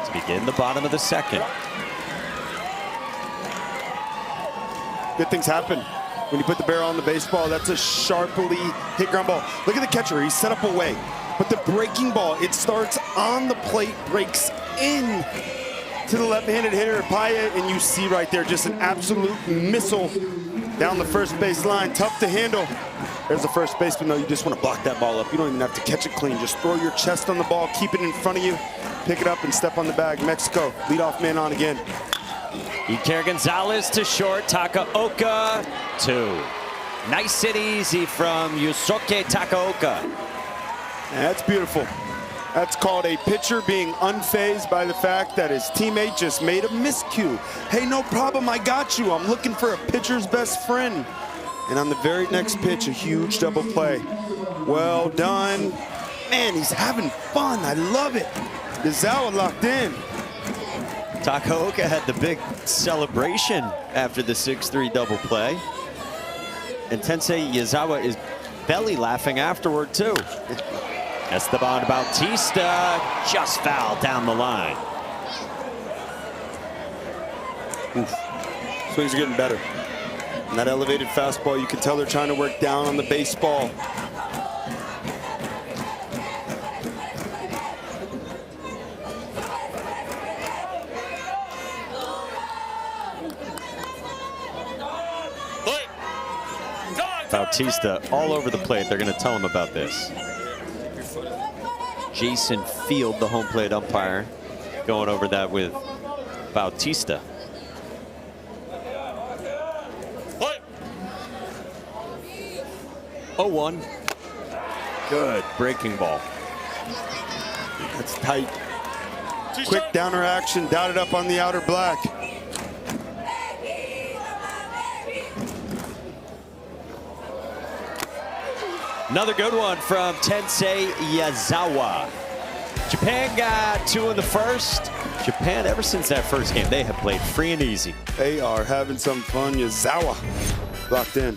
to begin the bottom of the second. Good things happen when you put the barrel on the baseball. That's a sharply hit ground ball. Look at the catcher, he's set up away. But the breaking ball, it starts on the plate, breaks in to the left-handed hitter, Paya, and you see right there just an absolute missile down the first base line. Tough to handle. There's the first baseman, though. You just want to block that ball up. You don't even have to catch it clean. Just throw your chest on the ball, keep it in front of you, pick it up, and step on the bag. Mexico, leadoff man on again. Iker Gonzalez to short, Takaoka to. Nice and easy from Yusuke Takaoka. That's beautiful. That's called a pitcher being unfazed by the fact that his teammate just made a miscue. Hey, no problem, I got you. I'm looking for a pitcher's best friend. And on the very next pitch, a huge double play. Well done. Man, he's having fun. I love it. Yazawa locked in. Takaoka had the big celebration after the 6-3 double play. And Tensei Yazawa is belly laughing afterward, too. Esteban Bautista just fouled down the line. Oof. Swings are getting better. And that elevated fastball, you can tell they're trying to work down on the baseball. Bautista all over the plate. They're going to tell him about this. Jason Field, the home plate umpire, going over that with Bautista. What? 0-1. Good breaking ball. That's tight. Quick downer action, dotted up on the outer black. Another good one from Tensei Yazawa. Japan got 2 in the first. Japan, ever since that first game, they have played free and easy. They are having some fun. Yazawa locked in.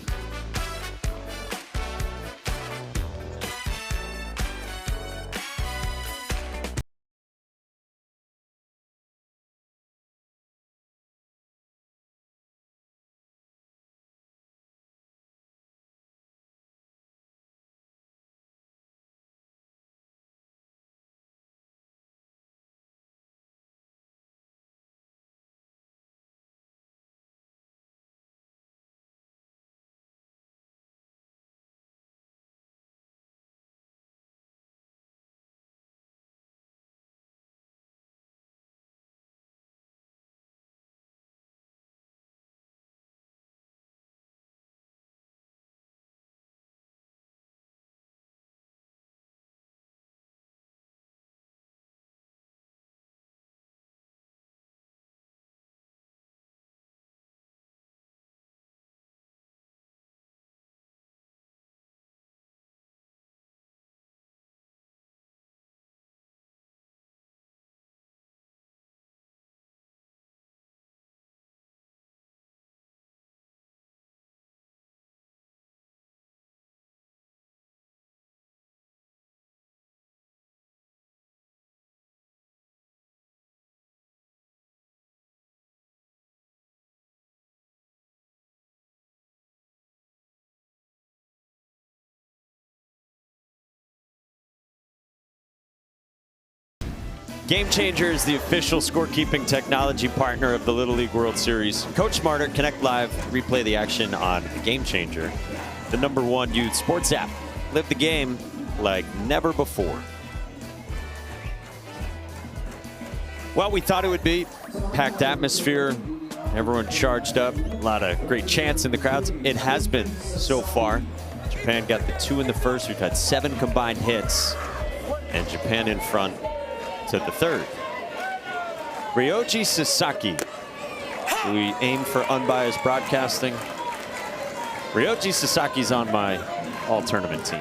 Game Changer is the official scorekeeping technology partner of the Little League World Series. Coach Smarter, connect live, replay the action on Game Changer, the #1 youth sports app. Live the game like never before. Well, we thought it would be packed atmosphere, everyone charged up, a lot of great chants in the crowds. It has been so far. Japan got the 2 in the first. We've had 7 combined hits, and Japan in front to the 3rd. Ryoji Sasaki. We aim for unbiased broadcasting. Ryoji Sasaki's on my all-tournament team.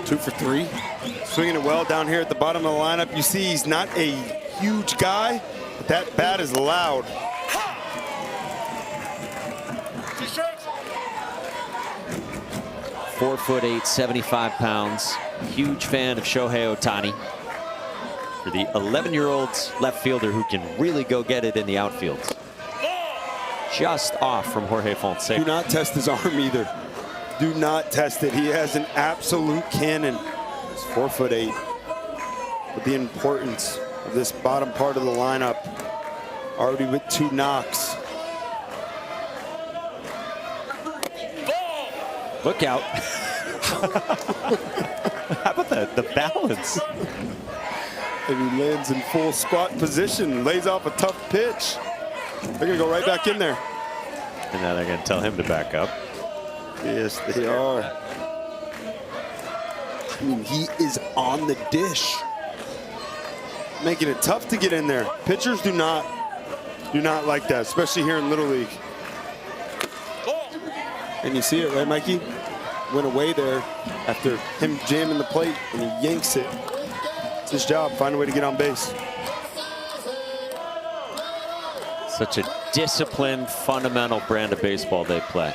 2 for 3. Swinging it well down here at the bottom of the lineup. You see he's not a huge guy, but that bat is loud. .4'8", 75 pounds. Huge fan of Shohei Ohtani. For the 11-year-old left fielder who can really go get it in the outfield. Just off from Jorge Fonseca. Do not test his arm either. Do not test it. He has an absolute cannon. He's 4'8". But the importance of this bottom part of the lineup, already with 2 knocks. Look out. How about the balance? And he lands in full squat position, lays off a tough pitch. They're going to go right back in there. And now they're going to tell him to back up. Yes, they are. I mean, he is on the dish. Making it tough to get in there. Pitchers do not like that, especially here in Little League. And you see it, right, Mikey? Went away there after him jamming the plate, and he yanks it. It's his job, find a way to get on base. Such a disciplined, fundamental brand of baseball they play.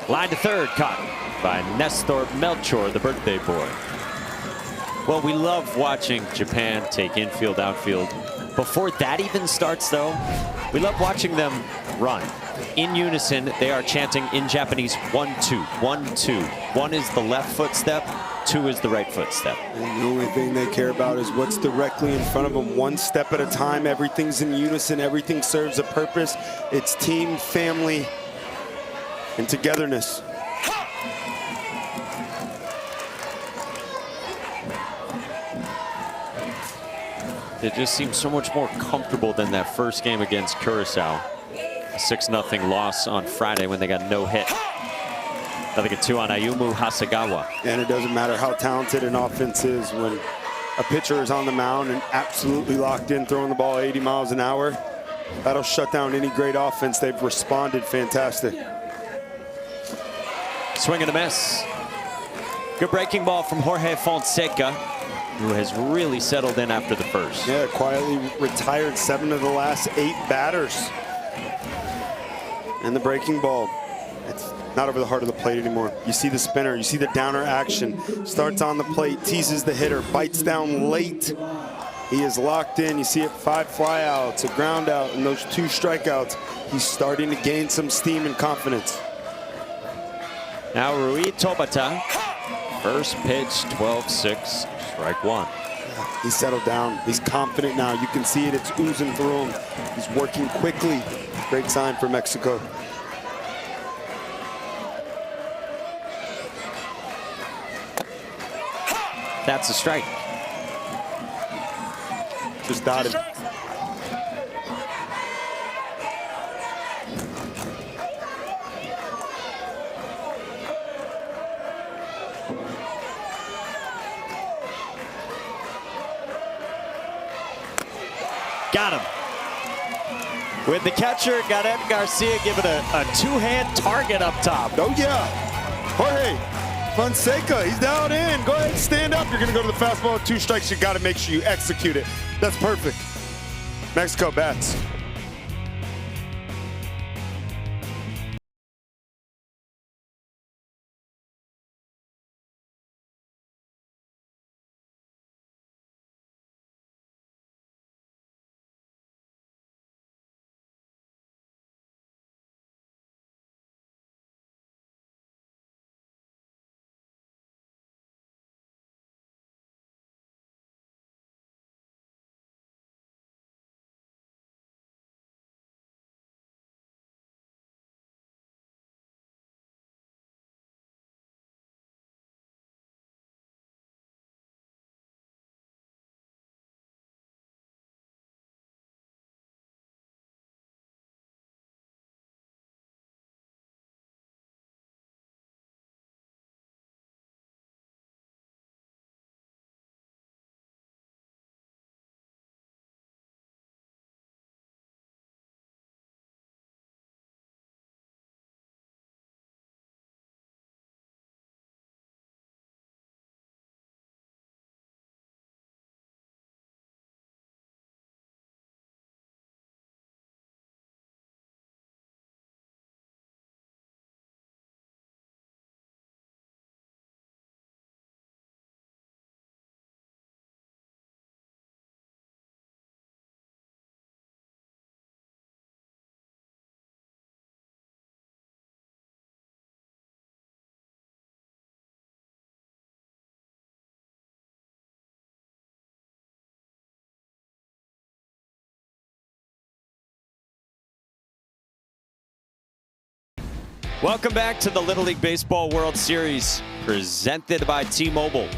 Line to third, caught by Nestor Melchor, the birthday boy. Well, we love watching Japan take infield, outfield. Before that even starts, though, we love watching them run. In unison, they are chanting in Japanese 1-2, 1-2. 1 is the left footstep, 2 is the right footstep. And the only thing they care about is what's directly in front of them, one step at a time. Everything's in unison, everything serves a purpose. It's team, family, and togetherness. It just seems so much more comfortable than that first game against Curaçao. A 6-0 loss on Friday when they got no hit. Nothing at 2 on Ayumu Hasegawa. And it doesn't matter how talented an offense is when a pitcher is on the mound and absolutely locked in, throwing the ball 80 miles an hour. That'll shut down any great offense. They've responded fantastic. Swing and a miss. Good breaking ball from Jorge Fonseca, who has really settled in after the first. Yeah, quietly retired 7 of the last 8 batters. And the breaking ball, it's not over the heart of the plate anymore. You see the spinner, you see the downer action. Starts on the plate, teases the hitter, bites down late. He is locked in. You see it, 5 flyouts, a ground out, and those 2 strikeouts. He's starting to gain some steam and confidence. Now Rui Tobata, first pitch, 12-6, strike 1. He's settled down. He's confident now. You can see it. It's oozing through him. He's working quickly. Great sign for Mexico. That's a strike. Just dotted. Got him. With the catcher, Gareth Garcia giving a 2-hand target up top. Oh, yeah. Jorge Fonseca, he's down in. Go ahead and stand up. You're going to go to the fastball with 2 strikes. You got to make sure you execute it. That's perfect. Mexico bats. Welcome back to the Little League Baseball World Series, presented by T-Mobile.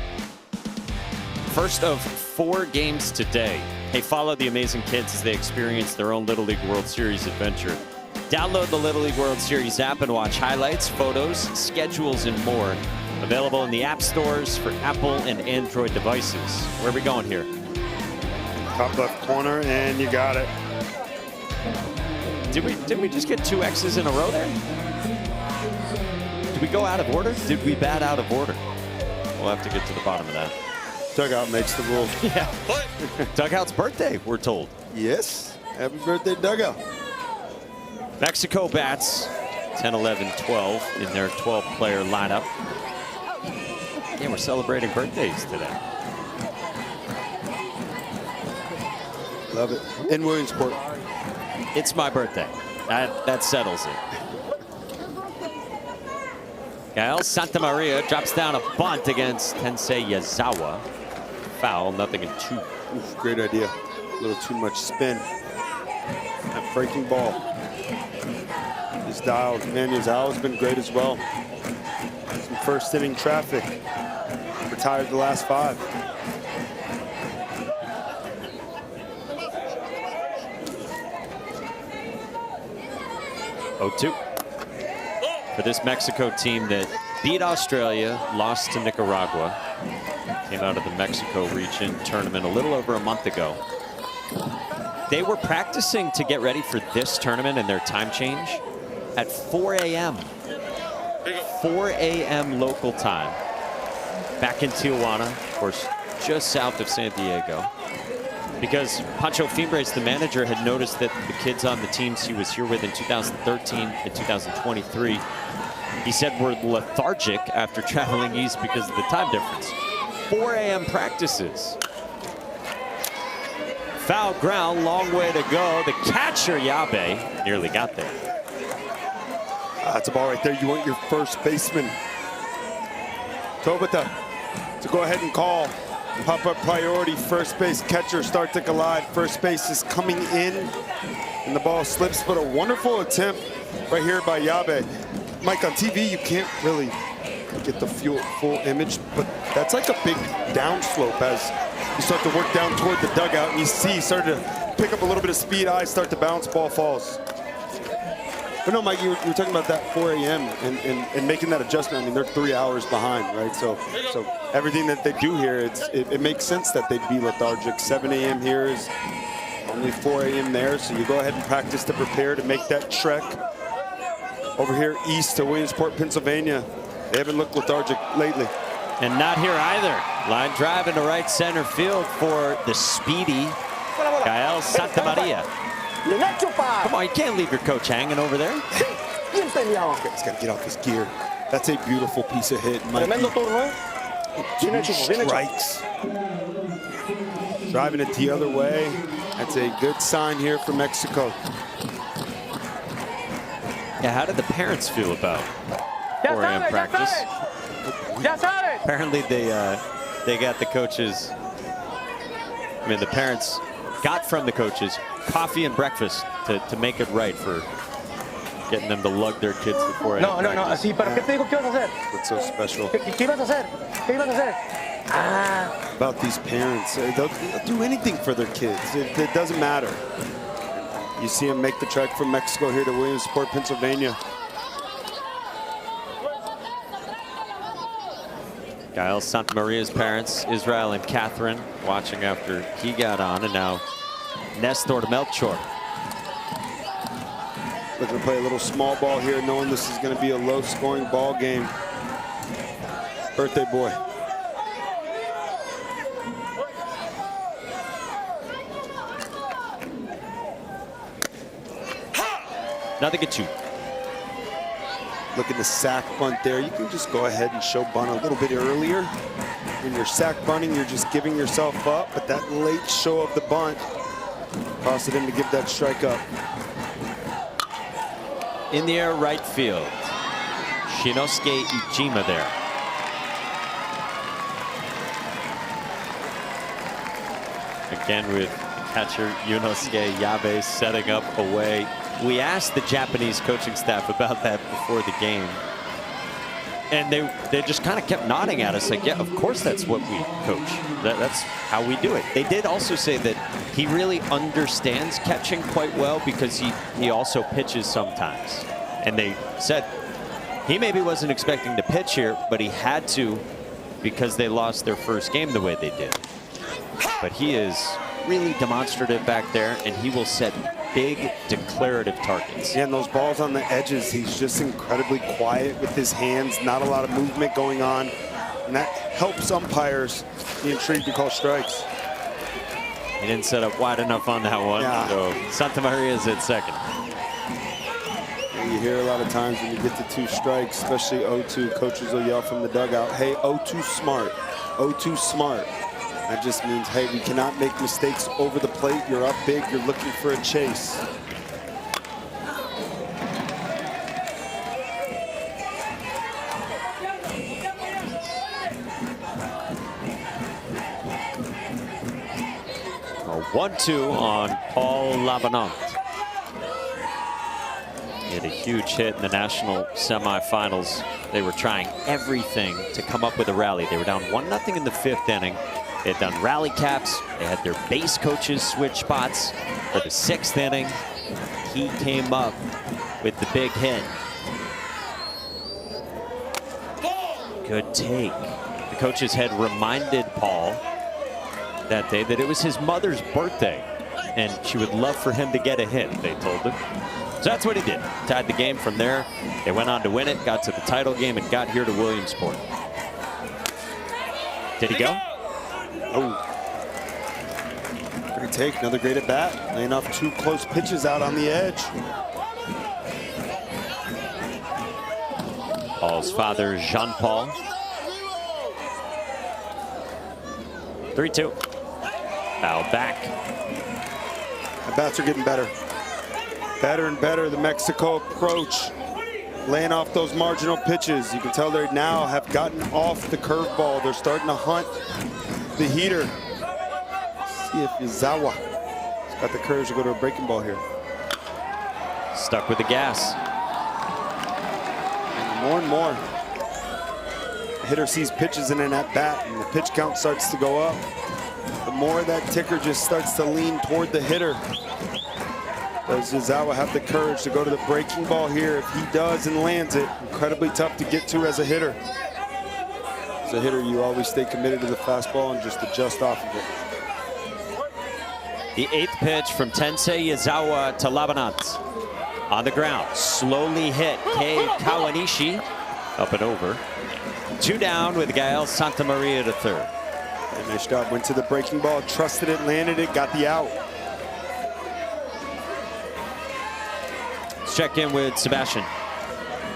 First of 4 games today. Hey, follow the amazing kids as they experience their own Little League World Series adventure. Download the Little League World Series app and watch highlights, photos, schedules, and more. Available in the app stores for Apple and Android devices. Where are we going here? Top left corner, and you got it. Did we just get 2 X's in a row there? Did we go out of order? Did we bat out of order? We'll have to get to the bottom of that. Dugout makes the rules. Yeah. Dugout's birthday, we're told. Yes. Happy birthday, Dugout. Mexico bats 10, 11, 12 in their 12-player lineup. Yeah, we're celebrating birthdays today. Love it. In Williamsport. It's my birthday. That settles it. Gael Santamaria drops down a bunt against Tensei Yazawa. Foul, 0-2. Oof, great idea. A little too much spin. That breaking ball is dialed. Man, Yazawa's been great as well. Some first inning traffic. Retired the last 5. For this Mexico team that beat Australia, lost to Nicaragua, came out of the Mexico region tournament a little over a month ago. They were practicing to get ready for this tournament and their time change at 4 a.m. 4 a.m. local time. Back in Tijuana, of course, just south of San Diego. Because Pancho Fimbres, the manager, had noticed that the kids on the teams he was here with in 2013 and 2023, he said were lethargic after traveling east because of the time difference. 4 a.m. practices. Foul ground, long way to go. The catcher, Yabe, nearly got there. That's a ball right there. You want your first baseman, Tobata, to go ahead and call. Pop-up priority, first base catcher, start to collide. First base is coming in, and the ball slips, but a wonderful attempt right here by Yabe. Mike, on TV, you can't really get the full image, but that's like a big downslope as you start to work down toward the dugout, and you see starting to pick up a little bit of speed, eyes start to bounce, ball falls. But no, Mike, you were talking about that 4 a.m. and making that adjustment. I mean, they're 3 hours behind, right? So everything that they do here, it makes sense that they'd be lethargic. 7 a.m. here is only 4 a.m. there, so you go ahead and practice to prepare to make that trek over here east to Williamsport, Pennsylvania. They haven't looked lethargic lately. And not here either. Line drive into right center field for the speedy Gael Santamaria. Come on, you can't leave your coach hanging over there. He's got to get off his gear. That's a beautiful piece of hit. Two strikes. Driving it the other way. That's a good sign here for Mexico. Yeah, how did the parents feel about 4 a.m. practice? Apparently they got the coaches. I mean, the parents got from the coaches coffee and breakfast to make it right for getting them to lug their kids to 4 a.m. practice. What's so special about these parents? They'll do anything for their kids. It doesn't matter. You see them make the trek from Mexico here to Williamsport, Pennsylvania. Gael Santamaria's parents, Israel and Catherine, watching after he got on, and now Nestor Melchor. Looking to play a little small ball here, knowing this is going to be a low-scoring ball game. Birthday boy. Nothing at 2. Looking to sack bunt there. You can just go ahead and show bunt a little bit earlier. When you're sack bunting, you're just giving yourself up, but that late show of the bunt toss it in to give that strike up. In the air, right field. Shinosuke Ichima there. Again with catcher Yunosuke Yabe setting up away we asked the Japanese coaching staff about that before the game. And they just kind of kept nodding at us like, yeah, of course that's what we coach. That's how we do it. They did also say that he really understands catching quite well because he also pitches sometimes. And they said he maybe wasn't expecting to pitch here, but he had to because they lost their first game the way they did. But he is really demonstrative back there, and he will set big declarative targets. Yeah, and those balls on the edges, he's just incredibly quiet with his hands, not a lot of movement going on, and that helps umpires be intrigued to call strikes. He didn't set up wide enough on that one, so Santa Maria is at second. And you hear a lot of times when you get to 2 strikes, especially 0-2, coaches will yell from the dugout, hey, 0-2 smart, 0-2 smart. That just means, hey, we cannot make mistakes over the plate. You're up big. You're looking for a chase. A 1-2 on Paul Labanant. He had a huge hit in the national semifinals. They were trying everything to come up with a rally. They were down 1-0 in the 5th inning. They had done rally caps. They had their base coaches switch spots for the 6th inning. He came up with the big hit. Good take. The coaches had reminded Paul that day that it was his mother's birthday and she would love for him to get a hit, they told him. So that's what he did. Tied the game from there. They went on to win it, got to the title game, and got here to Williamsport. Did he go? Oh, great take, another great at bat, laying off 2 close pitches out on the edge. Paul's father, Jean-Paul. 3-2. Foul back. The bats are getting better. Better and better, the Mexico approach. Laying off those marginal pitches. You can tell they now have gotten off the curveball. They're starting to hunt the heater. See if Yazawa has got the courage to go to a breaking ball here. Stuck with the gas. And more and more. The hitter sees pitches in an at-bat and the pitch count starts to go up. The more that ticker just starts to lean toward the hitter. Does Yazawa have the courage to go to the breaking ball here? If he does and lands it, incredibly tough to get to as a hitter. As a hitter, you always stay committed to the fastball and just adjust off of it. The 8th pitch from Tensei Yazawa to Labanant. On the ground, slowly hit Kei Kawanishi. Up and over. 2 down with Gael Santa Maria to third. And nice job, went to the breaking ball, trusted it, landed it, got the out. Let's check in with Sebastian.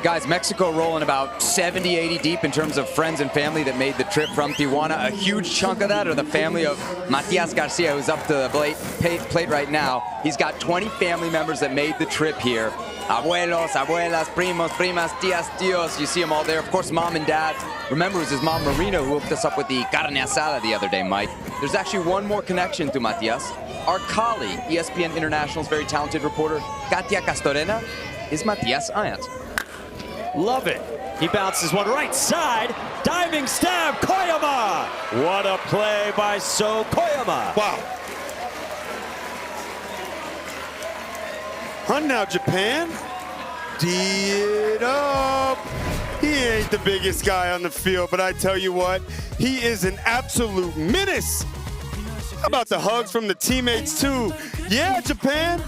Guys, Mexico rolling about 70, 80 deep in terms of friends and family that made the trip from Tijuana. A huge chunk of that are the family of Matias Garcia, who's up to the plate right now. He's got 20 family members that made the trip here. Abuelos, abuelas, primos, primas, tías, tíos. You see them all there. Of course, mom and dad. Remember, it was his mom, Marina, who hooked us up with the carne asada the other day, Mike. There's actually one more connection to Matias. Our colleague, ESPN International's very talented reporter, Katia Castorena, is Matias' aunt. Love it. He bounces one right side. Diving stab, Koyama. What a play by So Koyama. Wow. Hunt now, Japan. D it up. He ain't the biggest guy on the field, but I tell you what, he is an absolute menace. How about the hugs from the teammates, too? Yeah, Japan.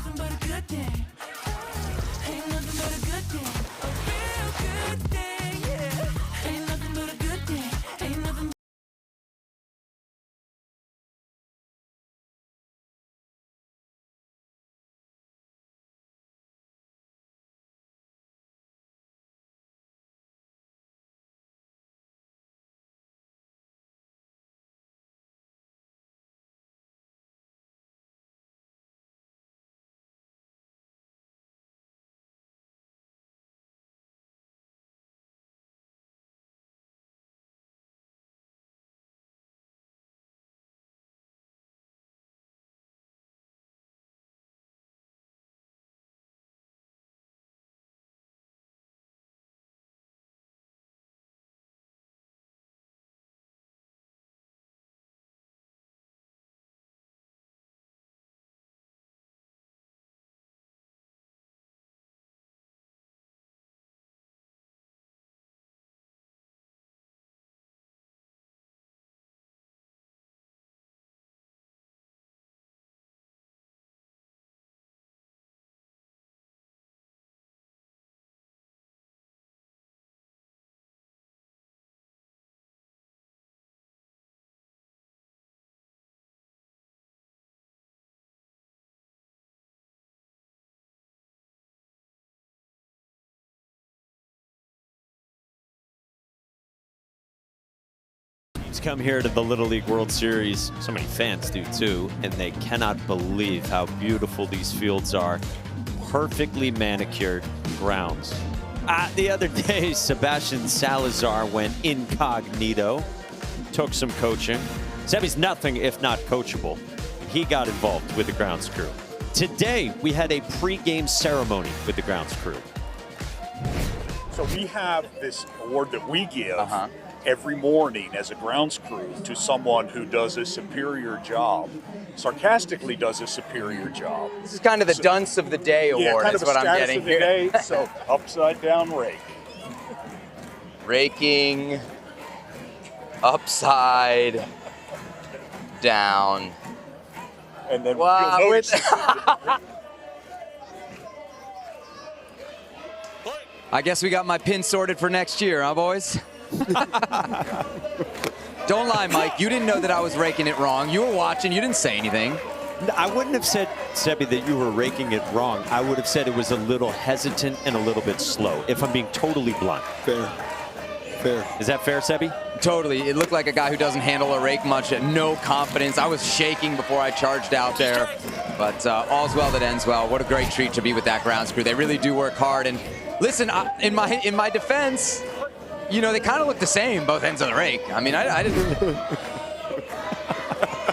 Kids come here to the Little League World Series. So many fans do too, and they cannot believe how beautiful these fields are. Perfectly manicured grounds. The other day, Sebastian Salazar went incognito, took some coaching. Sebi's nothing if not coachable. He got involved with the grounds crew. Today, we had a pre-game ceremony with the grounds crew. So we have this award that we give every morning as a grounds crew to someone who does a superior job, sarcastically does a superior job. This is kind of the dunce of the day award, kind is of what a I'm status getting of the here. day, so upside down rake. Raking upside down. And then wow, you'll notice I guess we got my pin sorted for next year, huh, boys? Don't lie, Mike. You didn't know that I was raking it wrong. You were watching. You didn't say anything. I wouldn't have said, Sebi, that you were raking it wrong. I would have said it was a little hesitant and a little bit slow, if I'm being totally blunt. Fair. Is that fair, Sebi? Totally. It looked like a guy who doesn't handle a rake much, no confidence. I was shaking before I charged out there. But all's well that ends well. What a great treat to be with that grounds crew. They really do work hard. And listen, in my defense, you know, they kind of look the same, both ends of the rake. I mean, I didn't...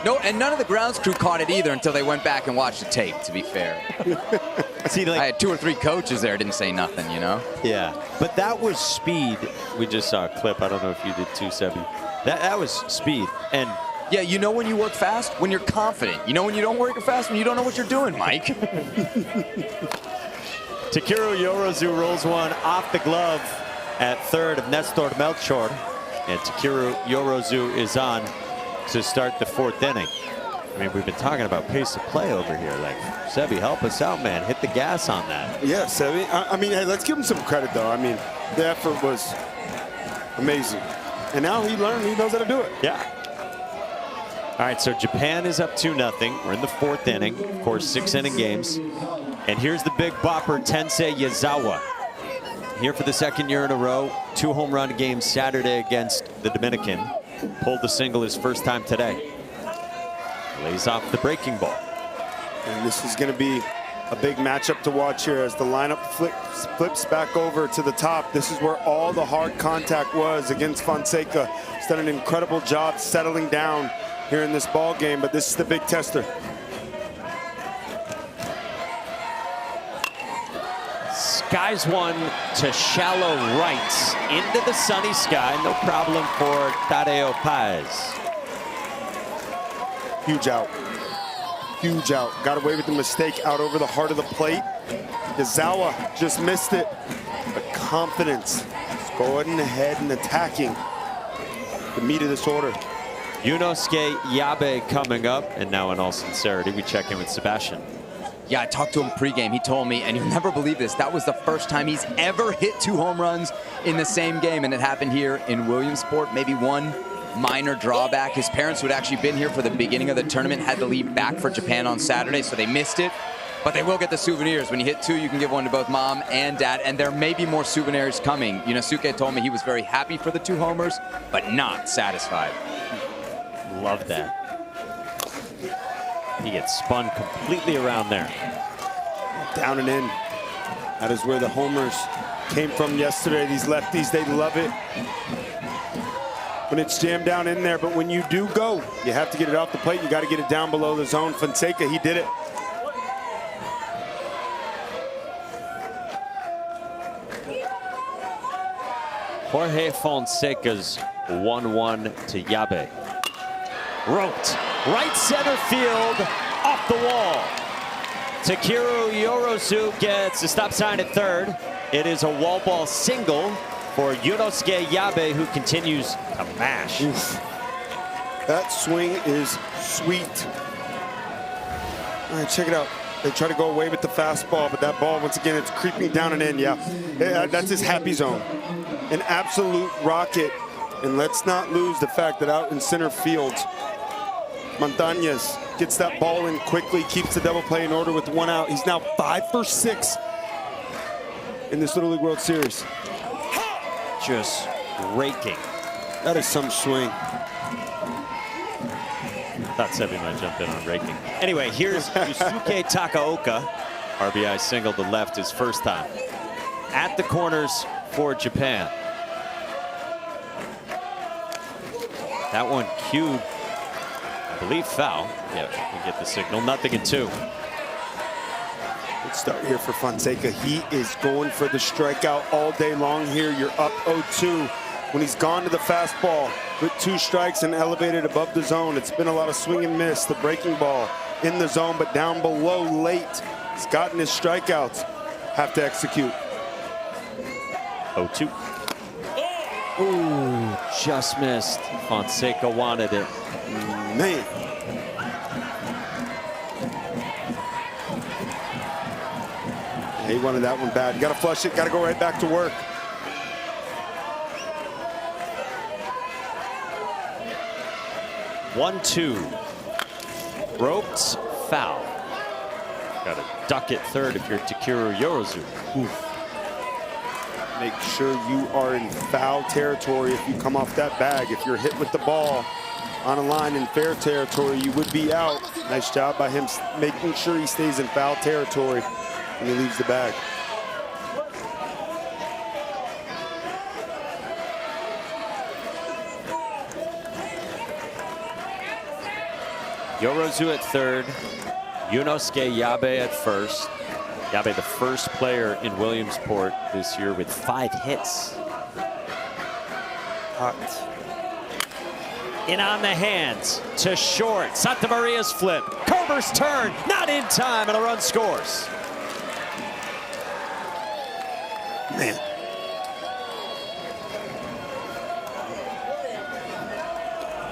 No, and none of the grounds crew caught it either until they went back and watched the tape, to be fair. See, like, I had 2 or 3 coaches there, didn't say nothing, you know? Yeah, but that was speed. We just saw a clip. I don't know if you did too, Sebi. That was speed. And yeah, you know when you work fast? When you're confident. You know when you don't work fast? When you don't know what you're doing, Mike. Takeru Yorozu rolls one off the glove at third of Nestor Melchor. And Takeru Yorozu is on to start the 4th inning. I mean, we've been talking about pace of play over here. Like, Sebi, help us out, man. Hit the gas on that. Yeah, Sebi. I mean, hey, let's give him some credit, though. I mean, the effort was amazing. And now he learned, he knows how to do it. Yeah. All right, so Japan is up 2-0. We're in the 4th inning. Of course, 6-inning games. And here's the big bopper, Tensei Yazawa. Here for the 2nd year in a row. 2 home run games Saturday against the Dominican. Pulled the single his first time today. Lays off the breaking ball. And this is going to be a big matchup to watch here as the lineup flips back over to the top. This is where all the hard contact was against Fonseca. He's done an incredible job settling down here in this ball game, but this is the big tester. Skies one to shallow right into the sunny sky. No problem for Tadeo Paz. Huge out. Huge out. Got away with the mistake out over the heart of the plate. Yazawa just missed it. But confidence. Just going ahead and attacking the meat of this order. Yunosuke Yabe coming up. And now in all sincerity, we check in with Sebastian. Yeah, I talked to him pregame. He told me, and you'll never believe this, that was the first time he's ever hit 2 home runs in the same game, and it happened here in Williamsport. Maybe one minor drawback. His parents, who had actually been here for the beginning of the tournament, had to leave back for Japan on Saturday, so they missed it. But they will get the souvenirs. When you hit 2, you can give one to both mom and dad, and there may be more souvenirs coming. Yunosuke told me he was very happy for the 2 homers, but not satisfied. Love that. He gets spun completely around there. Down and in. That is where the homers came from yesterday. These lefties, they love it when it's jammed down in there. But when you do go, you have to get it off the plate. You got to get it down below the zone. Fonseca, he did it. Jorge Fonseca's 1-1 to Yabe. Roped. Right center field, off the wall. Takeru Yorozu gets a stop sign at third. It is a wall ball single for Yunosuke Yabe, who continues to mash. Oof. That swing is sweet. All right, check it out. They try to go away with the fastball, but that ball, once again, it's creeping down and in. Yeah, that's his happy zone. An absolute rocket. And let's not lose the fact that out in center field, Montañez gets that ball in quickly, keeps the double play in order with 1 out. He's now 5 for 6 in this Little League World Series. Just raking. That is some swing. thought Sebi might jump in on raking. Anyway, here's Yusuke Takaoka. RBI single to left his first time. At the corners for Japan. That one cued, I believe, foul. Yeah, we get the signal. 0-2. Good start here for Fonseca. He is going for the strikeout all day long here. You're up 0-2. When he's gone to the fastball with 2 strikes and elevated above the zone, it's been a lot of swing and miss. The breaking ball in the zone, but down below late. He's gotten his strikeouts. Have to execute. 0-2. Ooh, just missed. Fonseca wanted it. Man. He wanted that one bad. Got to flush it. Got to go right back to work. One-two. Ropes, foul. Got to duck it third if you're Takeru Yorozu. Oof. Make sure you are in foul territory if you come off that bag. If you're hit with the ball on a line in fair territory, you would be out. Nice job by him making sure he stays in foul territory when he leaves the bag. Yorozu at third. Yunosuke Yabe at first. Yabe, the first player in Williamsport this year with 5 hits. Hot. In on the hands to short. Santa Maria's flip. Kerber's turn. Not in time, and a run scores. Man.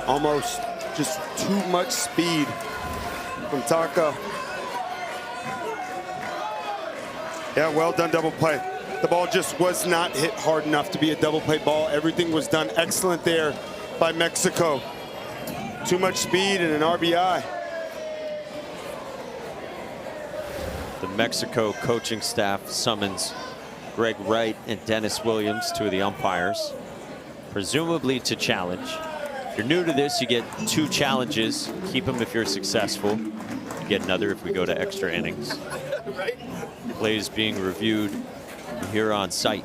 Almost just too much speed from Taka. Yeah, well done double play. The ball just was not hit hard enough to be a double play ball. Everything was done excellent there by Mexico. Too much speed and an RBI. The Mexico coaching staff summons Greg Wright and Dennis Williams, 2 of the umpires, presumably to challenge. If you're new to this, you get 2 challenges. Keep them if you're successful. You get another if we go to extra innings. Plays being reviewed here on site.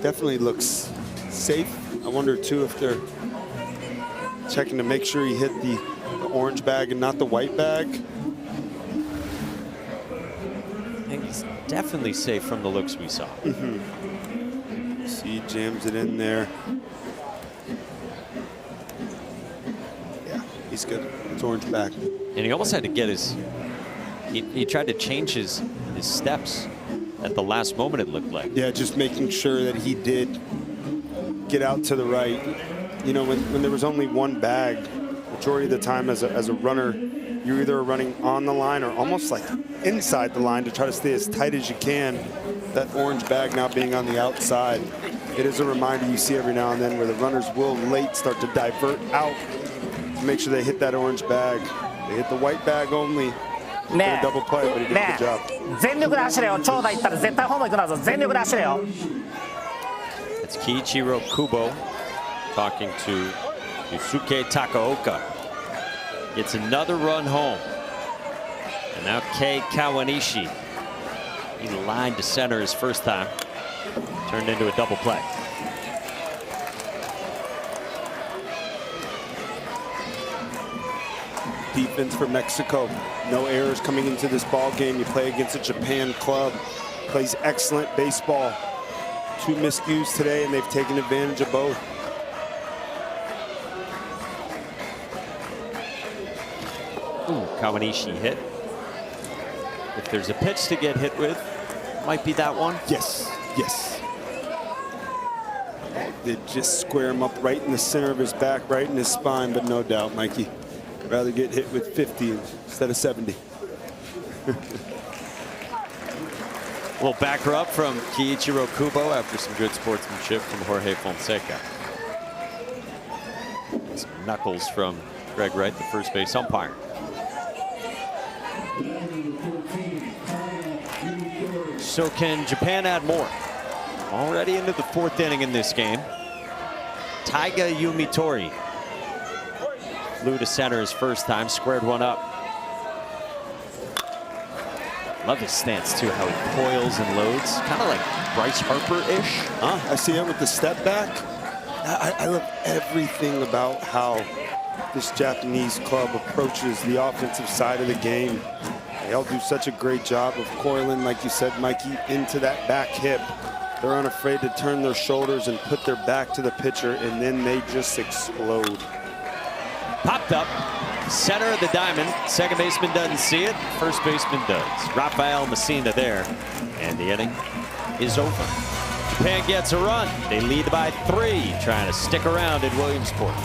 Definitely looks safe. I wonder too if they're checking to make sure he hit the orange bag and not the white bag. I think he's definitely safe from the looks we saw. See, jams it in there. Yeah, he's good. It's orange back. And he almost had to get his, he tried to change his steps at the last moment, it looked like. Yeah, just making sure that he did get out to the right. You know, when there was only one bag, majority of the time as a runner, you're either running on the line or almost like inside the line to try to stay as tight as you can. That orange bag now being on the outside. It is a reminder you see every now and then where the runners will late start to divert out to make sure they hit that orange bag. They hit the white bag only. Ne double play, but he did a good job. 全力で走れよ。長打行ったら絶対ホーム行くなぞ。全力で走れよ。 It's Kiichiro Kubo talking to Yusuke Takaoka. Gets another run home. And now Kei Kawanishi. He lined to center his first time. Turned into a double play. Defense for Mexico. No errors coming into this ball game. You play against a Japan club. Plays excellent baseball. 2 miscues today, and they've taken advantage of both. Ooh, Kawanishi hit. If there's a pitch to get hit with, might be that one. Yes, yes. They just square him up right in the center of his back, right in his spine, but no doubt, Mikey. Rather get hit with 50 instead of 70. We'll back her up from Kiichiro Kubo after some good sportsmanship from Jorge Fonseca. Some knuckles from Greg Wright, the first base umpire. So can Japan add more? Already into the 4th inning in this game. Taiga Yumitori Flew to center his first time, squared one up. Love his stance too, how he coils and loads. Kind of like Bryce Harper-ish. I see him with the step back. I love everything about how this Japanese club approaches the offensive side of the game. They all do such a great job of coiling, like you said, Mikey, into that back hip. They're unafraid to turn their shoulders and put their back to the pitcher, and then they just explode. Popped up, center of the diamond. Second baseman doesn't see it. First baseman does. Rafael Messina there, and the inning is over. Japan gets a run. They lead by 3, trying to stick around in Williamsport.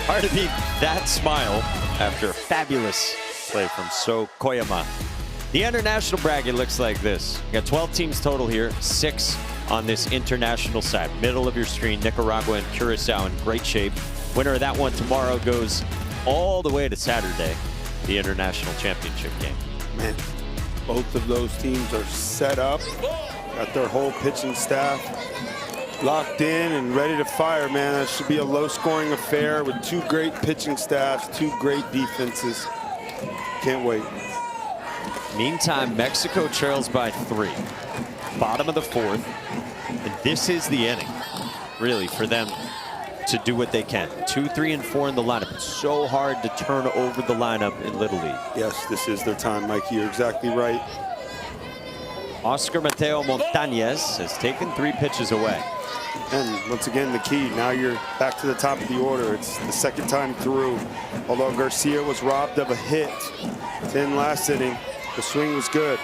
Hard to beat that smile after a fabulous play from So Koyama. The international bracket looks like this. You got 12 teams total here, 6 on this international side. Middle of your screen, Nicaragua and Curacao in great shape. Winner of that one tomorrow goes all the way to Saturday, the international championship game. Man, both of those teams are set up, got their whole pitching staff locked in and ready to fire, man. That should be a low-scoring affair with 2 great pitching staffs, 2 great defenses. Can't wait. Meantime, Mexico trails by 3. Bottom of the 4th. And this is the inning, really, for them to do what they can. 2, 3, and 4 in the lineup. It's so hard to turn over the lineup in Little League. Yes, this is their time, Mikey. You're exactly right. Oscar Mateo Montañez has taken 3 pitches away. And once again, the key, now you're back to the top of the order. It's the second time through. Although Garcia was robbed of a hit in last inning, the swing was good.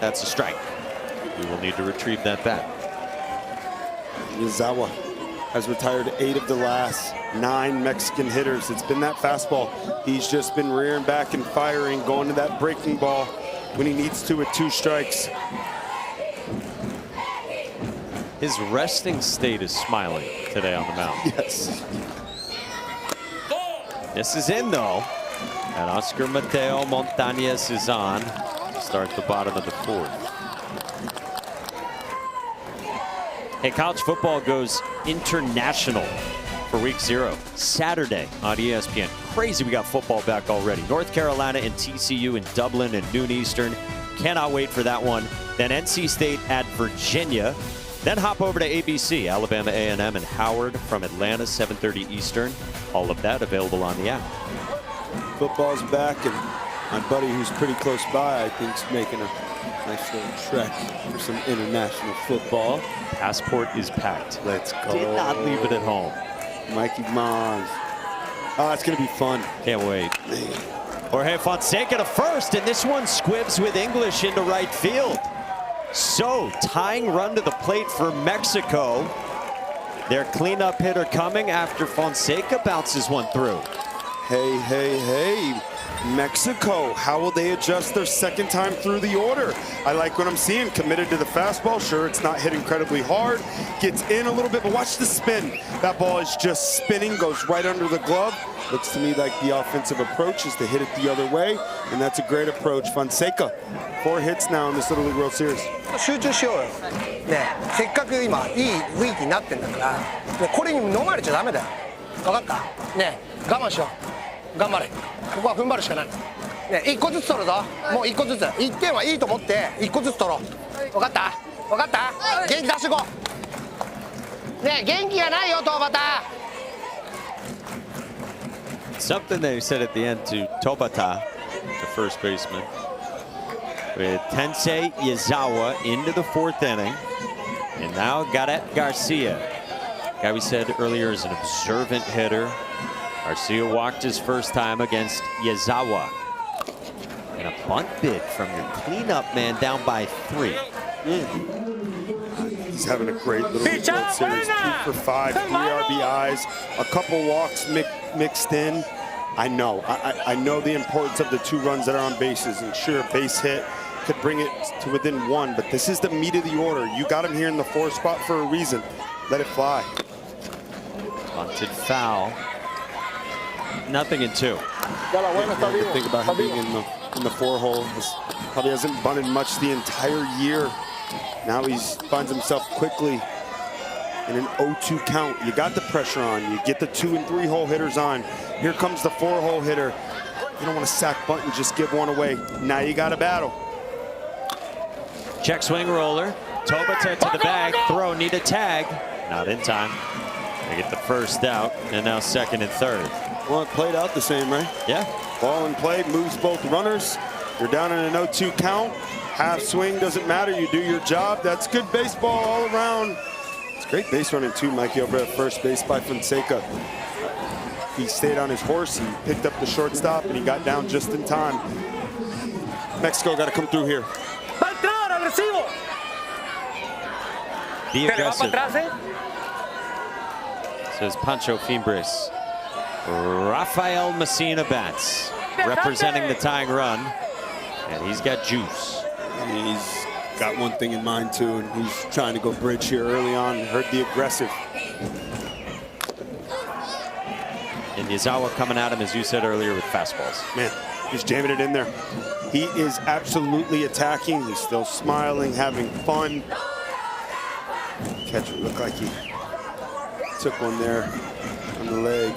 That's a strike. We will need to retrieve that bat. Miyazawa has retired 8 of the last 9 Mexican hitters. It's been that fastball. He's just been rearing back and firing, going to that breaking ball when he needs to with 2 strikes. His resting state is smiling today on the mound. Yes. This is in, though. And Oscar Mateo Montañez is on. Start the bottom of the 4th. Hey, college football goes international for week 0. Saturday on ESPN. Crazy we got football back already. North Carolina and TCU in Dublin at noon Eastern. Cannot wait for that one. Then NC State at Virginia. Then hop over to ABC, Alabama A&M and Howard from Atlanta, 7:30 Eastern. All of that available on the app. Football's back, and my buddy who's pretty close by, I think, is making a nice little trek for some international football. Passport is packed. Let's go. Did not leave it at home. Mikey Mons. Oh, it's going to be fun. Can't wait. Jorge Fonseca to first, and this one squibs with English into right field. So, tying run to the plate for Mexico. Their cleanup hitter coming after Fonseca bounces one through. Hey, hey, hey. Mexico, how will they adjust their second time through the order? I like what I'm seeing. Committed to the fastball. Sure, it's not hit incredibly hard. Gets in a little bit, but watch the spin. That ball is just spinning, goes right under the glove. Looks to me like the offensive approach is to hit it the other way, and that's a great approach. Fonseca, 4 hits now in this Little League World Series. 集中しようよ。ね、せっかく今いい雰囲気になってんだから、ね、これに飲まれちゃダメだよ。分かった？ね、我慢しよう。頑張れ。ここは踏ん張るしかない。ね、1個ずつ取るぞ。もう1個ずつ。1点はいいと思って1個ずつ取ろう。分かった？分かった？元気出していこう。ね、元気がないよ、東畑。Something they said at the end to Tobata, the first baseman, with Tensei Yazawa into the 4th inning. And now Garrett Garcia, guy we said earlier is an observant hitter. Garcia walked his first time against Yazawa. And a bunt bid from your cleanup man down by 3. He's having a great Little League World Series. 2 for 5, 3 RBIs, a couple walks mixed in. I know the importance of the 2 runs that are on bases, and sure, a base hit could bring it to within 1, but this is the meat of the order. You got him here in the 4th spot for a reason. Let it fly. Bunted foul. Nothing in 2. The thing about him being in the 4 hole is probably hasn't bunted much the entire year. Now he finds himself quickly in an 0-2 count. You got the pressure on. You get the 2 and 3 hole hitters on. Here comes the 4 hole hitter. You don't want to sack bunt and just give one away. Now you got a battle. Check swing roller. Tobata to the bag. Throw, need a tag. Not in time. They get the first out, and now 2nd and 3rd. Well, it played out the same, right? Yeah. Ball in play, moves both runners. You're down in an 0-2 count. Half swing, doesn't matter. You do your job. That's good baseball all around. It's great base running, too, Mikey, over at first base by Fonseca. He stayed on his horse. He picked up the shortstop, and he got down just in time. Mexico got to come through here. Be aggressive. Says Pancho Fimbres. Rafael Messina bats, representing the tying run, and he's got juice. And he's got one thing in mind too, and he's trying to go bridge here early on. Heard the aggressive. And Yazawa coming at him, as you said earlier, with fastballs. Man, he's jamming it in there. He is absolutely attacking. He's still smiling, having fun. Catcher looked like he took one there on the leg.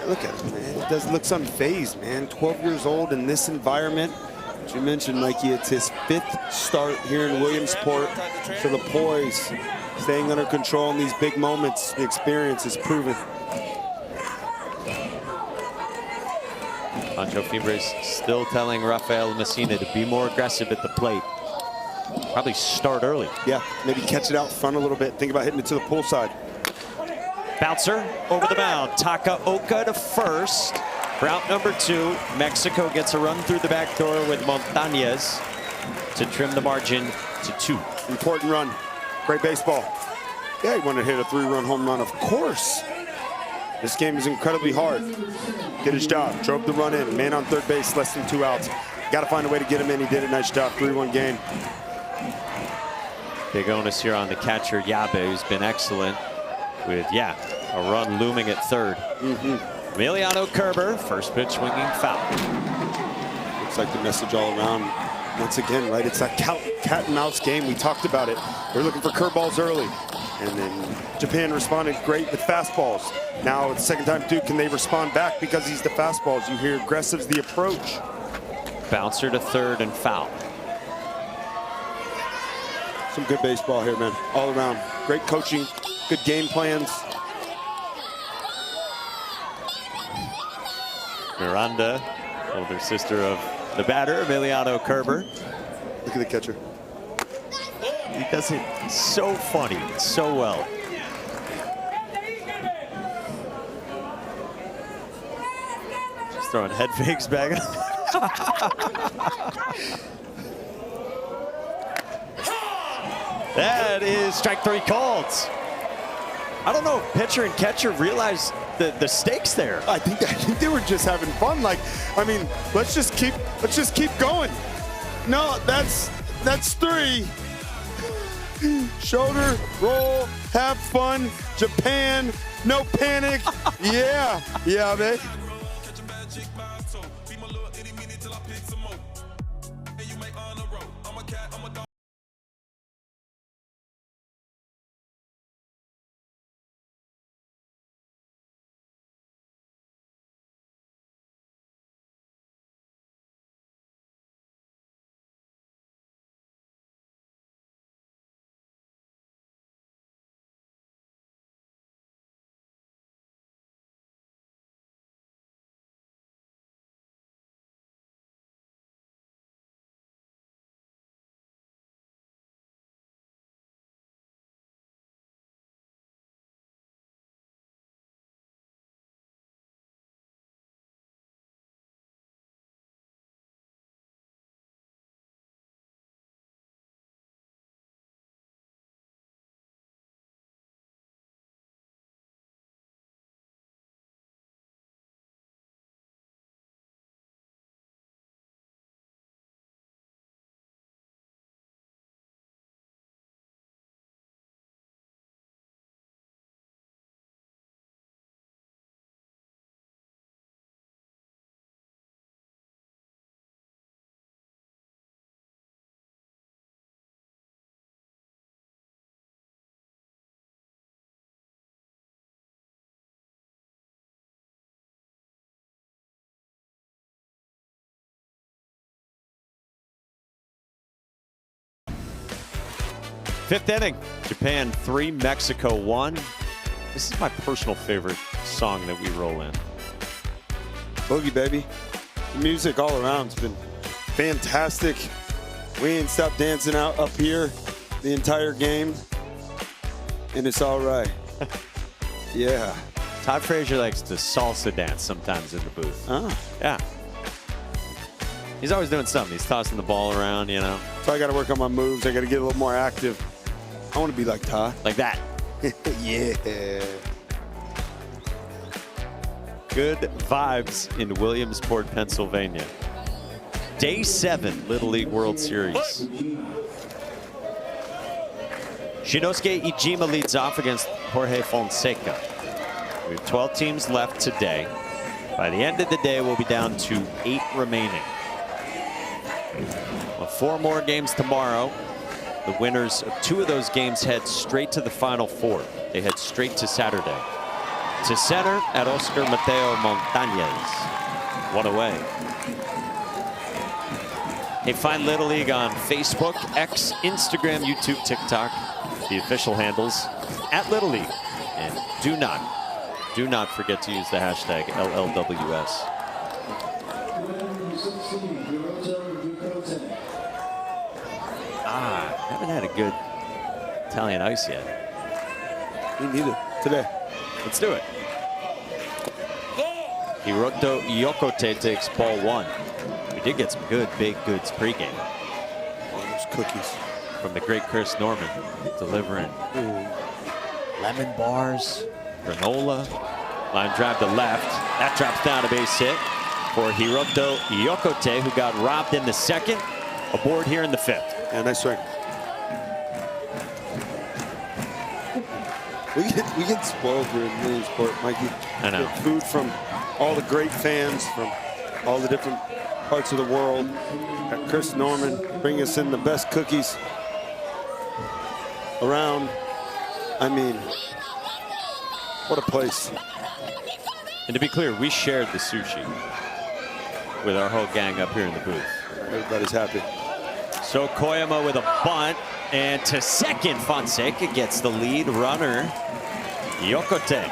Look at him, man. He does looks unfazed, man. 12 years old in this environment. As you mentioned, Mikey, it's his 5th start here in Williamsport. So the poise, staying under control in these big moments, the experience is proven. Pancho Fimbres still telling Rafael Messina to be more aggressive at the plate. Probably start early. Yeah, maybe catch it out front a little bit. Think about hitting it to the pull side. Bouncer over the mound. Takaoka to first. For out number 2, Mexico gets a run through the back door with Montañez to trim the margin to 2. Important run. Great baseball. Yeah, he wanted to hit a 3-run home run, of course. This game is incredibly hard. Did his job. Drove the run in. Man on 3rd base, less than 2 outs. Got to find a way to get him in. He did a nice job. 3-1 game. Big onus here on the catcher, Yabe, who's been excellent. With, a run looming at 3rd. Emiliano Kerber, first pitch swinging foul. Looks like the message all around. Once again, right, it's that cat and mouse game. We talked about it. They're looking for curveballs early. And then Japan responded great with fastballs. Now it's the 2nd time through. Can they respond back because he's the fastballs? You hear aggressive's the approach. Bouncer to 3rd and foul. Some good baseball here, man. All around. Great coaching. Good game plans. Miranda, older sister of the batter, Emiliano Kerber. Look at the catcher. He does it so funny, so well. throwing head fakes back. That is strike 3 called. I don't know if pitcher and catcher realized the stakes there. I think they were just having fun. Like, I mean, let's just keep going. No, that's 3. Shoulder, roll, have fun. Japan, no panic. Yeah, babe. Fifth inning, Japan 3, Mexico 1. This is my personal favorite song that we roll in. Boogie, baby. The music all around has been fantastic. We ain't stopped dancing out up here the entire game, and it's all right. Yeah. Todd Frazier likes to salsa dance sometimes in the booth. Oh. Yeah. He's always doing something. He's tossing the ball around, you know. So I got to work on my moves. I got to get a little more active. I want to be like Todd. Like that. Yeah. Good vibes in Williamsport, Pennsylvania. Day 7, Little League World Series. Shinosuke Ijima leads off against Jorge Fonseca. We have 12 teams left today. By the end of the day, we'll be down to 8 remaining. Well, 4 more games tomorrow. The winners of 2 of those games head straight to the Final Four. They head straight to Saturday. To center at Oscar Mateo Montañez. 1 away. Hey, find Little League on Facebook, X, Instagram, YouTube, TikTok. The official handles at Little League. And do not forget to use the hashtag LLWS. Haven't had a good Italian ice yet. Me neither. Today. Let's do it. Hiroto Yokote takes ball 1. We did get some good baked goods pregame. Those cookies. From the great Chris Norman, delivering lemon bars, granola. Line drive to left. That drops down a base hit for Hiroto Yokote, who got robbed in the 2nd. Aboard here in the 5th. Yeah, nice swing. We get spoiled here in Williamsport, Mikey. I know. Get food from all the great fans from all the different parts of the world. Got Chris Norman bringing us in the best cookies around. I mean, what a place. And to be clear, we shared the sushi with our whole gang up here in the booth. Everybody's happy. So Koyama with a bunt, and to second, Fonseca gets the lead runner, Yokote.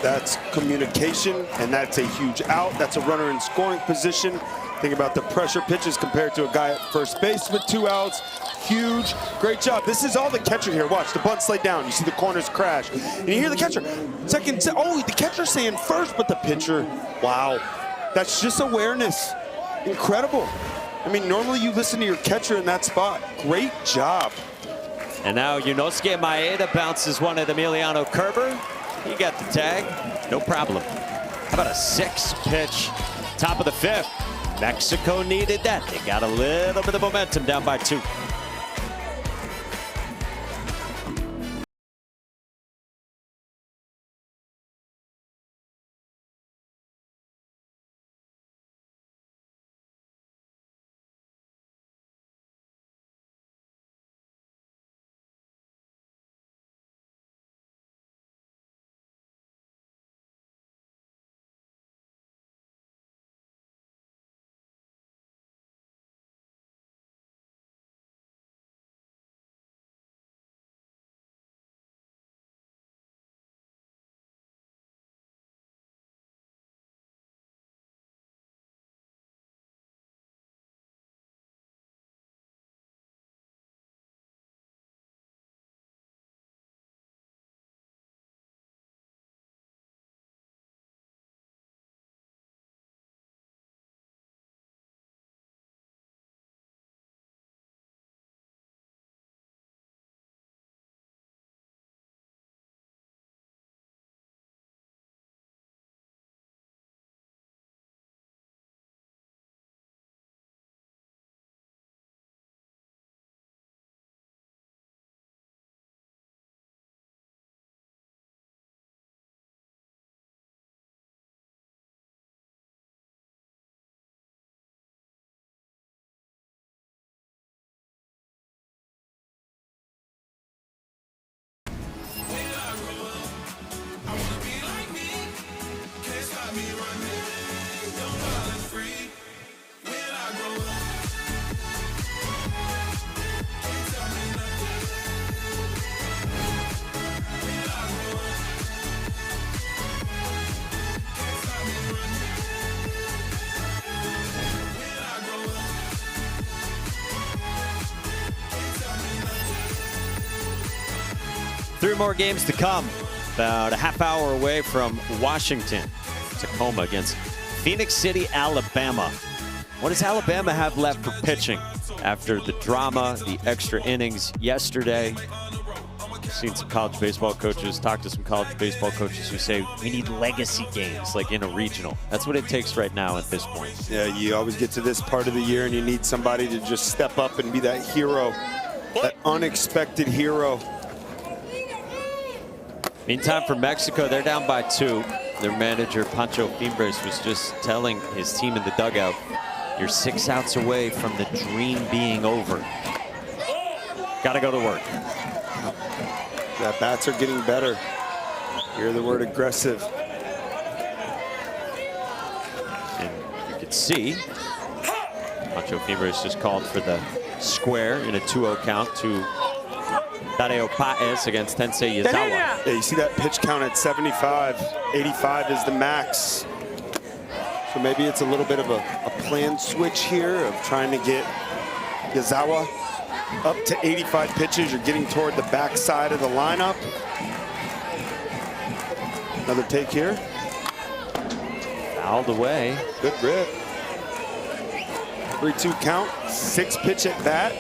That's communication, and that's a huge out. That's a runner in scoring position. Think about the pressure pitches compared to a guy at first base with 2 outs. Huge, great job. This is all the catcher here. Watch, the bunt's laid down. You see the corners crash. And you hear the catcher. Oh, the catcher's saying first, but the pitcher, wow. That's just awareness. Incredible. I mean, normally you listen to your catcher in that spot. Great job. And now Yunosuke Maeda bounces one at Emiliano Kerber. He got the tag, no problem. How about a 6-pitch, top of the 5th? Mexico needed that. They got a little bit of momentum, down by 2. Three more games to come. About a half hour away from Washington. Tacoma against Phoenix City, Alabama. What does Alabama have left for pitching after the drama, the extra innings yesterday? I've seen some college baseball coaches, talk to some college baseball coaches who say we need legacy games like in a regional. That's what it takes right now at this point. Yeah, you always get to this part of the year and you need somebody to just step up and be that hero, that unexpected hero. Meantime, for Mexico, they're down by 2. Their manager, Pancho Fimbres, was just telling his team in the dugout, you're 6 outs away from the dream being over. Got to go to work. The bats are getting better. Hear the word aggressive. And you can see, Pancho Fimbres just called for the square in a 2-0 count to Dario Paez against Tensei Yazawa. Yeah, you see that pitch count at 75. 85 is the max. So maybe it's a little bit of a planned switch here of trying to get Yazawa up to 85 pitches. You're getting toward the backside of the lineup. Another take here. Fouled away. Good rip. 3-2 count. 6-pitch at bat.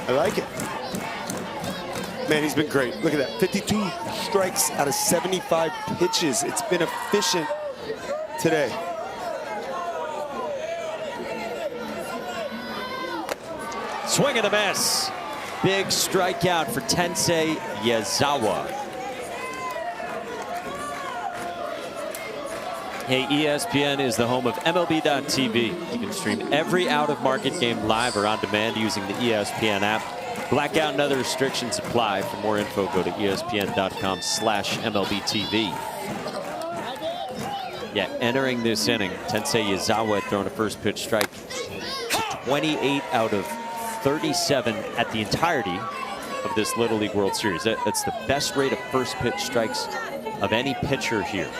I like it. Man, he's been great. Look at that. 52 strikes out of 75 pitches. It's been efficient today. Swing and a miss. Big strikeout for Tensei Yazawa. Hey, ESPN is the home of MLB.tv. You can stream every out-of-market game live or on demand using the ESPN app. Blackout and other restrictions apply. For more info, go to ESPN.com/MLBTV. Yeah, entering this inning, Tensei Yazawa had thrown a first pitch strike to 28 out of 37 at the entirety of this Little League World Series. That's the best rate of first pitch strikes of any pitcher here.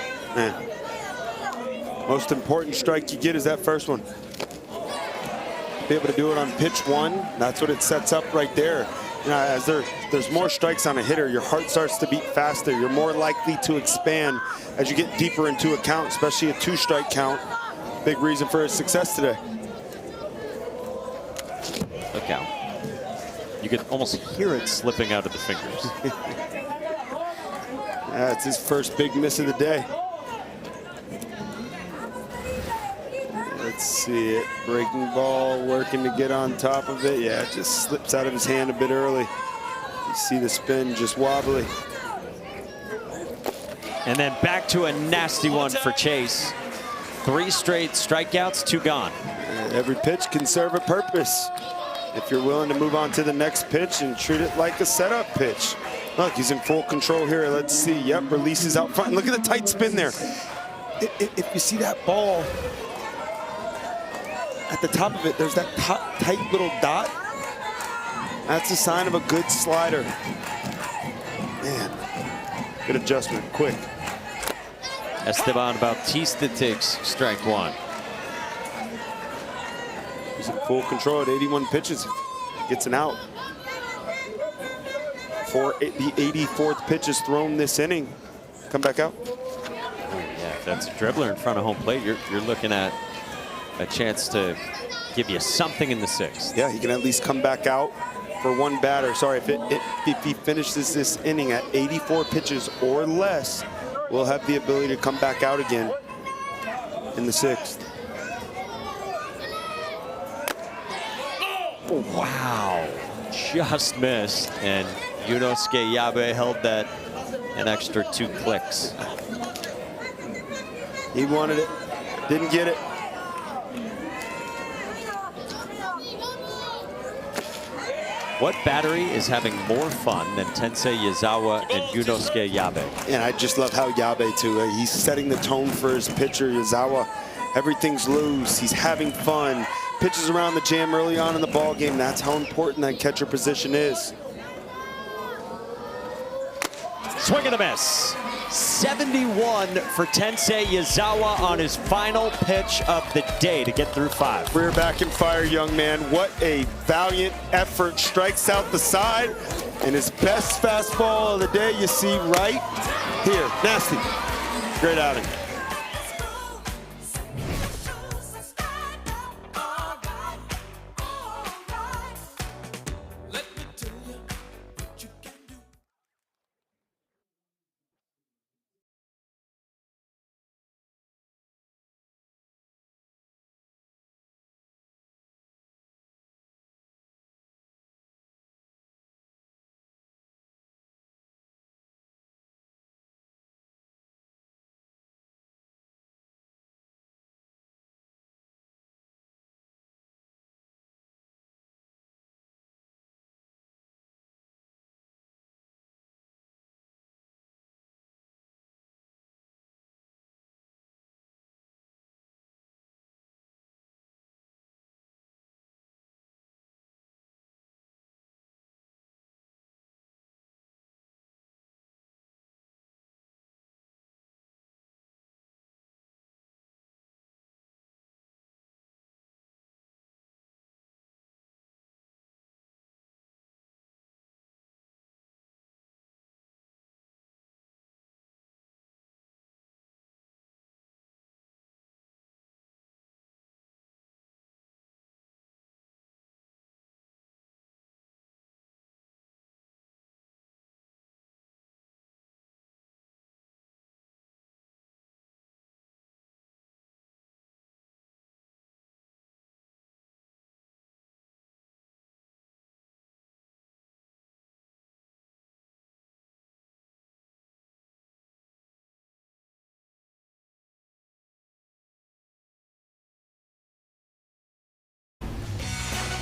Most important strike you get is that first one. Be able to do it on pitch one, that's what it sets up right there. You know, as there's more strikes on a hitter, your heart starts to beat faster. You're more likely to expand as you get deeper into a count, especially a 2-strike count. Big reason for his success today. Look out. You could almost hear it slipping out of the fingers. That's his first big miss of the day. Let's see it. Breaking ball, working to get on top of it. Yeah, it just slips out of his hand a bit early. You see the spin just wobbly. And then back to a nasty one for Chase. 3 straight strikeouts, 2 gone. Every pitch can serve a purpose if you're willing to move on to the next pitch and treat it like a setup pitch. Look, he's in full control here. Let's see. Yep, releases out front. Look at the tight spin there. If you see that ball, at the top of it, there's that tight little dot. That's a sign of a good slider. Man, good adjustment, quick. Esteban Bautista takes strike 1. He's in full control at 81 pitches. Gets an out. For the 84th pitch is thrown this inning. Come back out. Yeah, if that's a dribbler in front of home plate, you're looking at a chance to give you something in the 6th. Yeah, he can at least come back out for 1 batter. Sorry, if he finishes this inning at 84 pitches or less, we'll have the ability to come back out again in the 6th. Oh, wow, just missed. And Yunosuke Yabe held that an extra 2 clicks. He wanted it, didn't get it. What battery is having more fun than Tensei Yazawa and Yunosuke Yabe? And I just love how Yabe, too, he's setting the tone for his pitcher. Yazawa, everything's loose. He's having fun. Pitches around the jam early on in the ball game. That's how important that catcher position is. Swing and a miss. 71 for Tensei Yazawa on his final pitch of the day to get through 5. Rear back and fire, young man. What a valiant effort. Strikes out the side. And his best fastball of the day you see right here. Nasty. Great outing.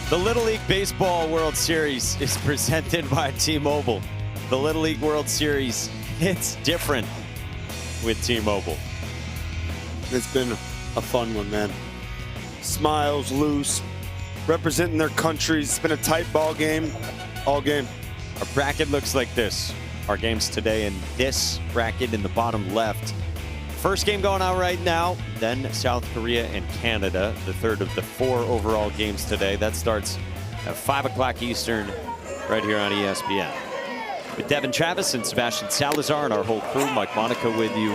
The Little League Baseball World Series is presented by T-Mobile. The Little League World Series, it's different with T-Mobile. It's been a fun one, man. Smiles, loose, representing their countries. It's been a tight ball game, all game. Our bracket looks like this. Our games today in this bracket in the bottom left. First game going on right now, then South Korea and Canada, the third of the 4 overall games today. That starts at 5 o'clock Eastern right here on ESPN. With Devin Travis and Sebastian Salazar and our whole crew, Mike Monaco with you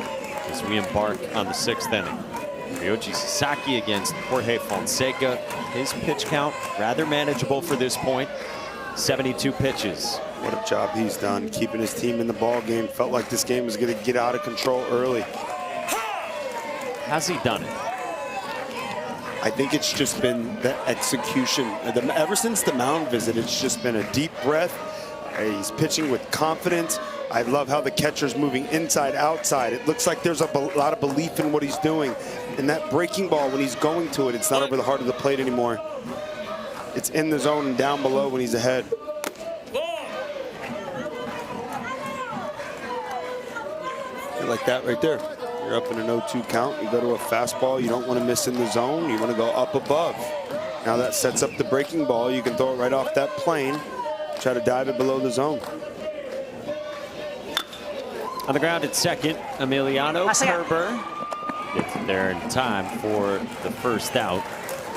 as we embark on the 6th inning. Ryoji Sasaki against Jorge Fonseca. His pitch count rather manageable for this point. 72 pitches. What a job he's done keeping his team in the ball game. Felt like this game was going to get out of control early. Has he done it? I think it's just been the execution. Ever since the mound visit, it's just been a deep breath. He's pitching with confidence. I love how the catcher's moving inside, outside. It looks like there's a lot of belief in what he's doing. And that breaking ball, when he's going to it, it's not over the heart of the plate anymore. It's in the zone and down below when he's ahead. Like that right there. You're up in an 0-2 count. You go to a fastball. You don't want to miss in the zone. You want to go up above. Now that sets up the breaking ball. You can throw it right off that plane. Try to dive it below the zone. On the ground at second, Emiliano Kerber gets there in time for the first out,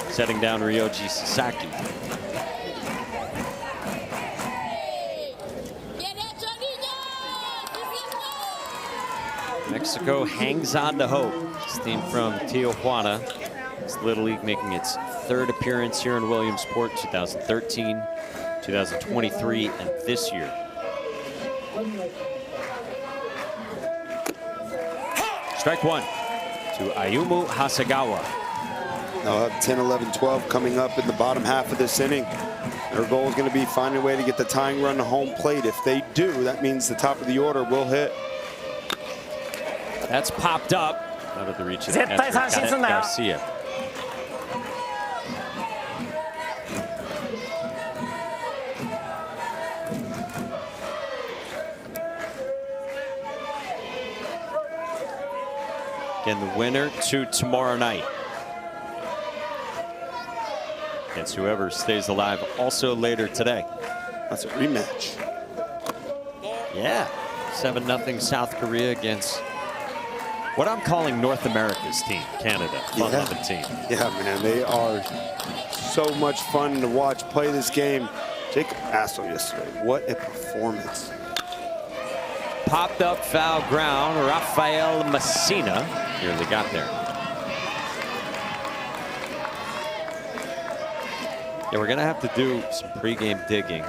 setting down Ryoji Sasaki. Mexico hangs on to hope. This team from Tijuana. It's Little League making its 3rd appearance here in Williamsport, 2013, 2023, and this year. Strike 1 to Ayumu Hasegawa. They'll have 10, 11, 12 coming up in the bottom half of this inning. Their goal is going to be finding a way to get the tying run to home plate. If they do, that means the top of the order will hit. That's popped up out of the reach of Garcia. Again, the winner to tomorrow night against whoever stays alive also later today. That's a rematch. Yeah, 7-0 South Korea against what I'm calling North America's team, Canada, fun-loving team. Yeah, man, they are so much fun to watch play this game. Jacob Assel yesterday, what a performance. Popped up foul ground, Rafael Messina nearly got there. Yeah, we're gonna have to do some pregame digging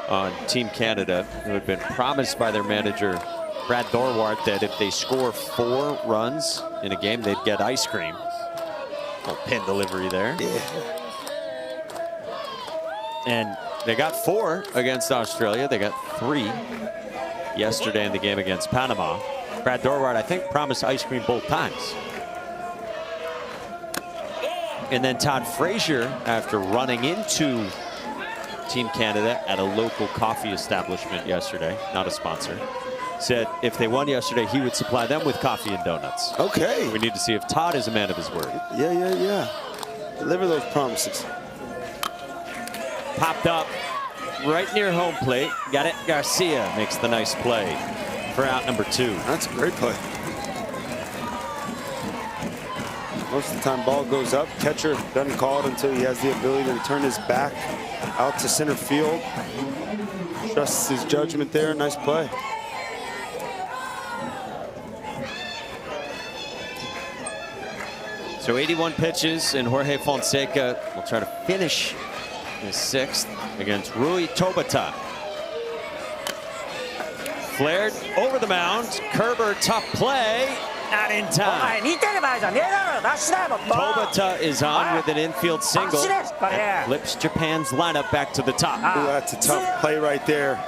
on Team Canada, who had been promised by their manager, Brad Dorwart, that if they score 4 runs in a game, they'd get ice cream. Little pin delivery there. Yeah. And they got 4 against Australia. They got 3 yesterday in the game against Panama. Brad Dorwart, I think, promised ice cream both times. And then Todd Frazier, after running into Team Canada at a local coffee establishment yesterday, not a sponsor, said if they won yesterday, he would supply them with coffee and donuts. Okay. We need to see if Todd is a man of his word. Yeah. Deliver those promises. Popped up right near home plate. Got it. Garcia makes the nice play for out number 2. That's a great play. Most of the time ball goes up. Catcher doesn't call it until he has the ability to turn his back out to center field. Trusts his judgment there. Nice play. So 81 pitches, and Jorge Fonseca will try to finish his 6th against Rui Tobata. Flared over the mound. Kerber, tough play. Not in time. Tobata is on with an infield single. That flips Japan's lineup back to the top. Ooh, that's a tough play right there.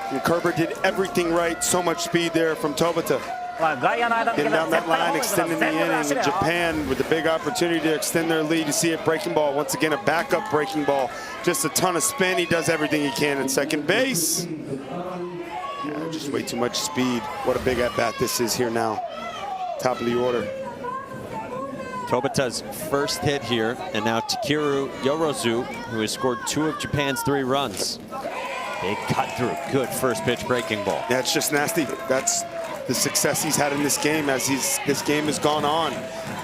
And Kerber did everything right. So much speed there from Tobata. Getting down that line, extending the inning. Japan with the big opportunity to extend their lead. You see it, breaking ball. Once again, a backup breaking ball. Just a ton of spin. He does everything he can at second base. Yeah, just way too much speed. What a big at-bat this is here now. Top of the order. Tobata's first hit here, and now Takeru Yorozu, who has scored 2 of Japan's 3 runs. Big cut through. Good first pitch breaking ball. Yeah, it's just nasty. That's the success he's had in this game as his game has gone on.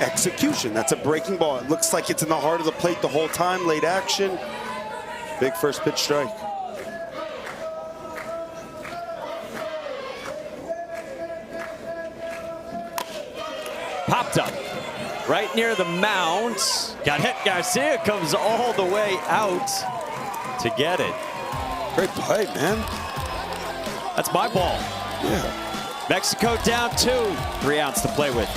Execution, that's a breaking ball. It looks like it's in the heart of the plate the whole time. Late action, big first pitch strike. Popped up right near the mound. Got hit. Garcia comes all the way out to get it. Great play, man. That's my ball. Yeah. Mexico down 2. 3 outs to play with.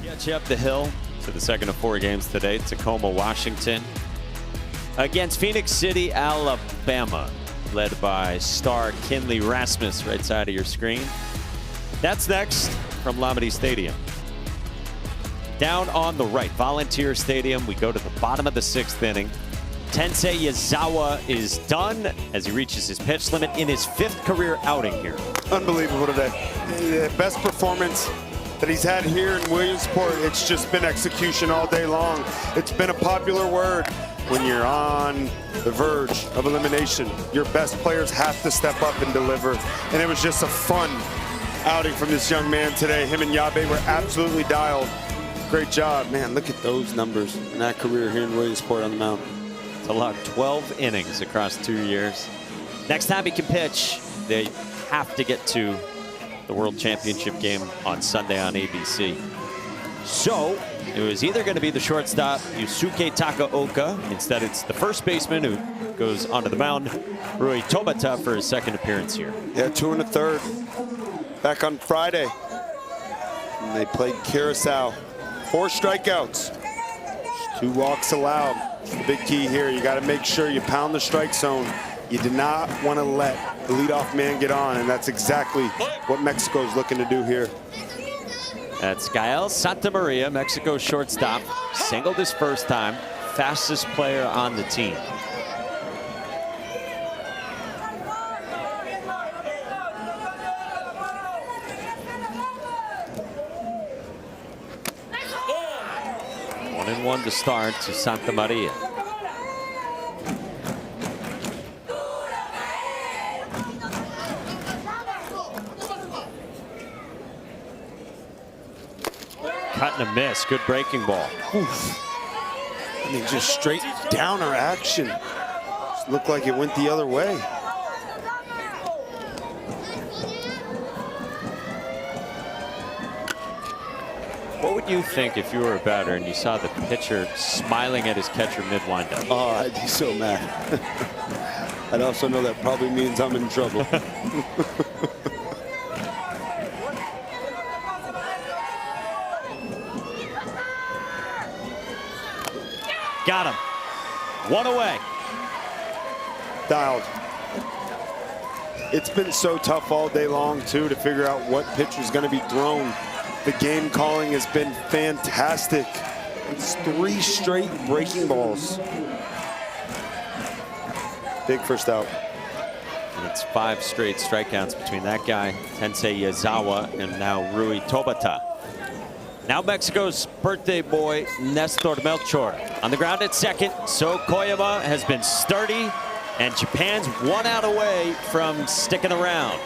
Get you up the hill to the second of 4 games today. Tacoma, Washington against Phoenix City, Alabama, led by star Kinley Rasmus, right side of your screen. That's next from Lamade Stadium. Down on the right, Volunteer Stadium. We go to the bottom of the 6th inning. Tensei Yazawa is done as he reaches his pitch limit in his 5th career outing here. Unbelievable today. The best performance that he's had here in Williamsport. It's just been execution all day long. It's been a popular word. When you're on the verge of elimination, your best players have to step up and deliver. And it was just a fun outing from this young man today. Him and Yabe were absolutely dialed. Great job. Man, look at those numbers in that career here in Williamsport on the mound. It's a lot, 12 innings across 2 years. Next time he can pitch, they have to get to the World Championship game on Sunday on ABC. So it was either going to be the shortstop, Yusuke Takaoka. Instead, it's the first baseman who goes onto the mound, Rui Tobata, for his 2nd appearance here. Yeah, 2 1/3. Back on Friday. And they played Curacao. 4 strikeouts. 2 walks allowed. It's the big key here. You got to make sure you pound the strike zone. You do not want to let the leadoff man get on, and that's exactly what Mexico is looking to do here. That's Gael Santamaria, Mexico shortstop. Singled his first time. Fastest player on the team. One and one to start to Santamaria. Cut and a miss. Good breaking ball. Oof. I mean, just straight downer action. Just looked like it went the other way. What would you think if you were a batter and you saw the pitcher smiling at his catcher mid-windup? Oh, I'd be so mad. I'd also know that probably means I'm in trouble. Got him. One away. Dialed. It's been so tough all day long, too, to figure out what pitch is going to be thrown. The game calling has been fantastic. It's 3 straight breaking balls. Big first out. And it's 5 straight strikeouts between that guy, Tensei Yazawa, and now Rui Tobata. Now Mexico's birthday boy, Nestor Melchor. On the ground at second, So Koyama has been sturdy, and Japan's 1 out away from sticking around.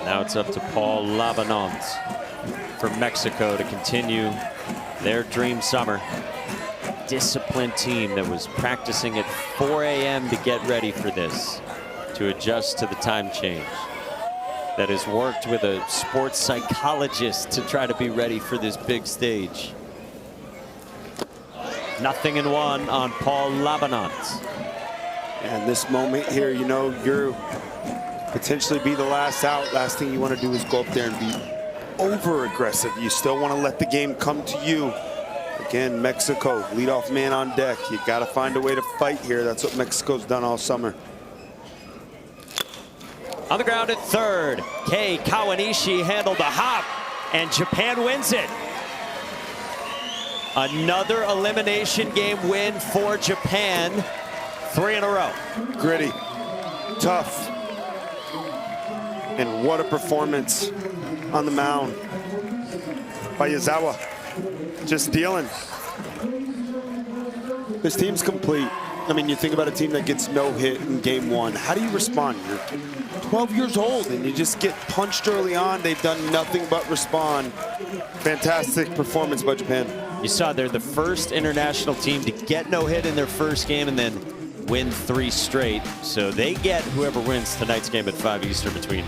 Now it's up to Paul Labanont for Mexico to continue their dream summer. Disciplined team that was practicing at 4 a.m. to get ready for this, to adjust to the time change. That has worked with a sports psychologist to try to be ready for this big stage. 0-1 on Paul Labanont. And this moment here, you know, you're potentially be the last out. Last thing you want to do is go up there and be over aggressive. You still want to let the game come to you. Again, Mexico, leadoff man on deck. You got to find a way to fight here. That's what Mexico's done all summer. On the ground at third, Kei Kawanishi handled the hop, and Japan wins it. Another elimination game win for Japan. 3 in a row. Gritty, tough, and what a performance on the mound by Yazawa. Just dealing. This team's complete. I mean, you think about a team that gets no hit in game 1. How do you respond? You're 12 years old and you just get punched early on. They've done nothing but respond. Fantastic performance by Japan. You saw they're the first international team to get no hit in their first game and then win 3 straight. So they get whoever wins tonight's game at 5 Eastern between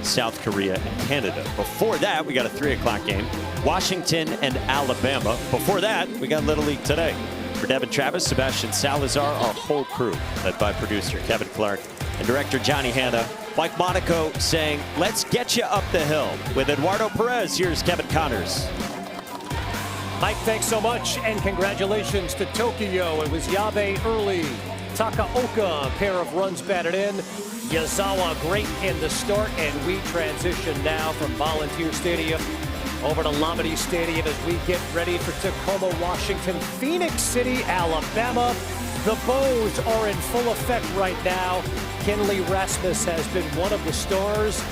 South Korea and Canada. Before that, we got a 3 o'clock game, Washington and Alabama. Before that, we got Little League today. For Devin Travis, Sebastian Salazar, our whole crew, led by producer Kevin Clark and director Johnny Hanna. Mike Monaco saying, let's get you up the hill. With Eduardo Perez, here's Kevin Connors. Mike, thanks so much, and congratulations to Tokyo. It was Yabe early, Takaoka, a pair of runs batted in. Yazawa great in the start, and we transition now from Volunteer Stadium over to Lamade Stadium as we get ready for Tacoma, Washington, Phoenix City, Alabama. The Bows are in full effect right now. Kinley Rasmus has been one of the stars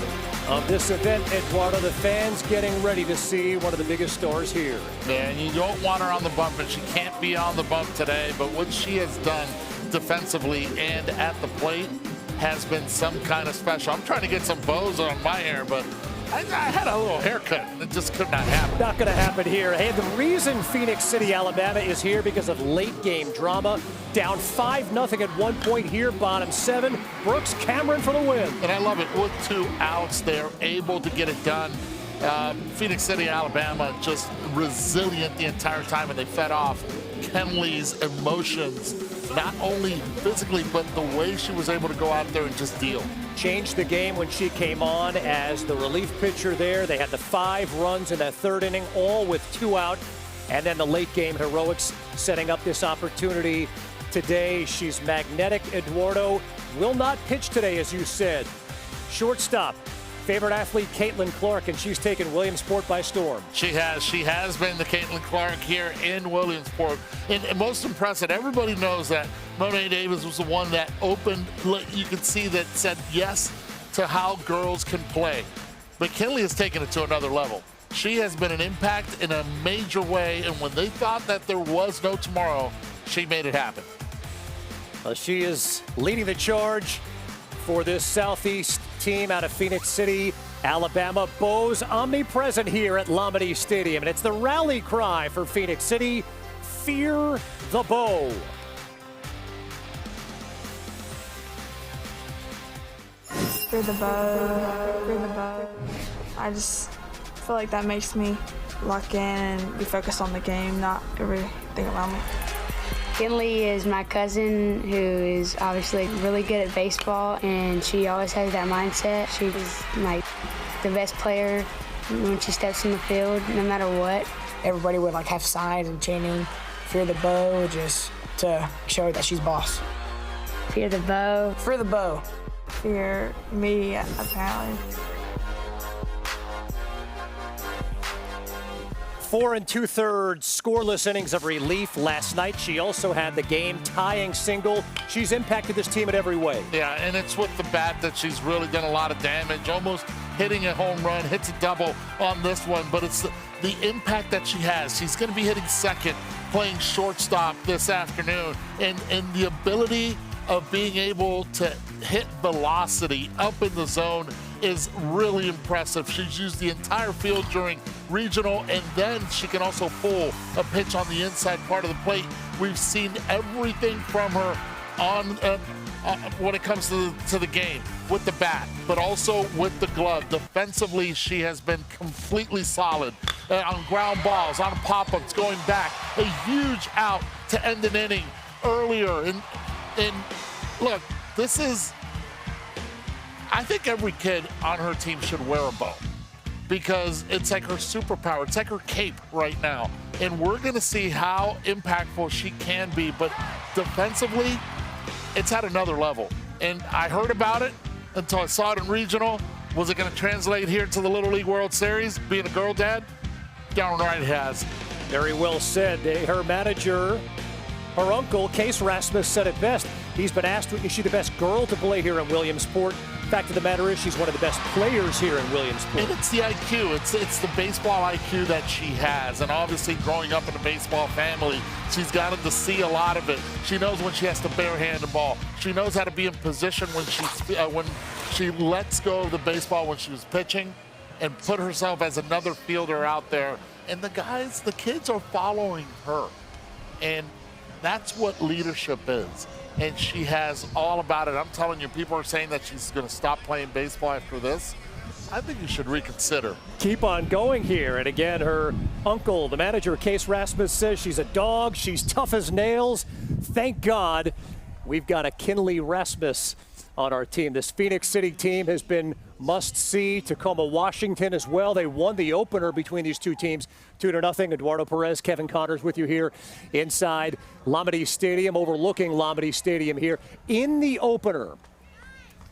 of this event. Eduardo, the fans getting ready to see one of the biggest stars here. Man, you don't want her on the bump, and she can't be on the bump today, but what she has done defensively and at the plate has been some kind of special. I'm trying to get some bows on my hair, but I had a little haircut. It just could not happen. Not going to happen here. Hey, the reason Phoenix City, Alabama is here because of late game drama. Down 5-0 at one point here, bottom 7. Brooks Cameron for the win. And I love it. With 2 outs, they're able to get it done. Phoenix City, Alabama, just resilient the entire time, and they fed off Kenley's emotions, not only physically, but the way she was able to go out there and just deal. Changed the game when she came on as the relief pitcher there. They had the 5 runs in that 3rd inning, all with 2 out. And then the late game heroics setting up this opportunity today. She's magnetic. Eduardo will not pitch today, as you said. Shortstop, favorite athlete Caitlin Clark, and she's taken Williamsport by storm. She has been the Caitlin Clark here in Williamsport. And most impressive, everybody knows that Monet Davis was the one that opened, you can see that said yes to how girls can play. But Kinley has taken it to another level. She has been an impact in a major way, and when they thought that there was no tomorrow, she made it happen. Well, she is leading the charge for this Southeast team out of Phoenix City, Alabama. Bows omnipresent here at Lamade Stadium, and it's the rally cry for Phoenix City, Fear the Bow. Fear the bow, fear the bow. I just feel like that makes me lock in and be focused on the game, not everything around me. Kinley is my cousin who is obviously really good at baseball, and she always has that mindset. She's like the best player when she steps in the field, no matter what. Everybody would like have signs and chanting, "Fear the bow," just to show that she's boss. Fear the bow. Fear the bow. Fear me, apparently. 4 2/3 scoreless innings of relief last night. She also had the game-tying single. She's impacted this team in every way. Yeah, and it's with the bat that she's really done a lot of damage, almost hitting a home run, hits a double on this one, but it's the impact that she has. She's going to be hitting second, playing shortstop this afternoon, and the ability of being able to hit velocity up in the zone is really impressive. She's used the entire field during regional, and then she can also pull a pitch on the inside part of the plate. We've seen everything from her on when it comes to the game with the bat, but also with the glove. Defensively, she has been completely solid on ground balls, on pop-ups, going back. A huge out to end an inning earlier. And look, this is, I think every kid on her team should wear a bow because it's like her superpower. It's like her cape right now. And we're going to see how impactful she can be. But defensively, it's at another level. And I heard about it until I saw it in regional. Was it going to translate here to the Little League World Series, being a girl dad? Darn right it has. Very well said. Her manager, her uncle, Case Rasmus, said it best. He's been asked, is she the best girl to play here in Williamsport? Fact of the matter is, she's one of the best players here in Williamsport. And it's the IQ. It's the baseball IQ that she has. And obviously, growing up in a baseball family, she's gotten to see a lot of it. She knows when she has to barehand the ball. She knows how to be in position when she lets go of the baseball when she's pitching and put herself as another fielder out there. And the kids are following her. And that's what leadership is. And she has all about it. I'm telling you, people are saying that she's going to stop playing baseball after this. I think you should reconsider. Keep on going here. And again, her uncle, the manager, Case Rasmus, says she's a dog. She's tough as nails. Thank God we've got a Kinley Rasmus on our team. This Phoenix City team has been must-see. Tacoma, Washington as well. They won the opener between these two teams 2-0. Eduardo Perez, Kevin Connors with you here inside Lamade Stadium, overlooking Lamade Stadium here. In the opener,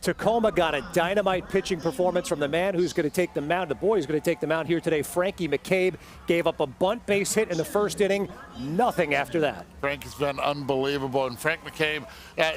Tacoma got a dynamite pitching performance from the man who's going to take the mound. The boy who's going to take the mound here today, Frankie McCabe, gave up a bunt base hit in the first inning. Nothing after that. Frankie's been unbelievable. And Frank McCabe,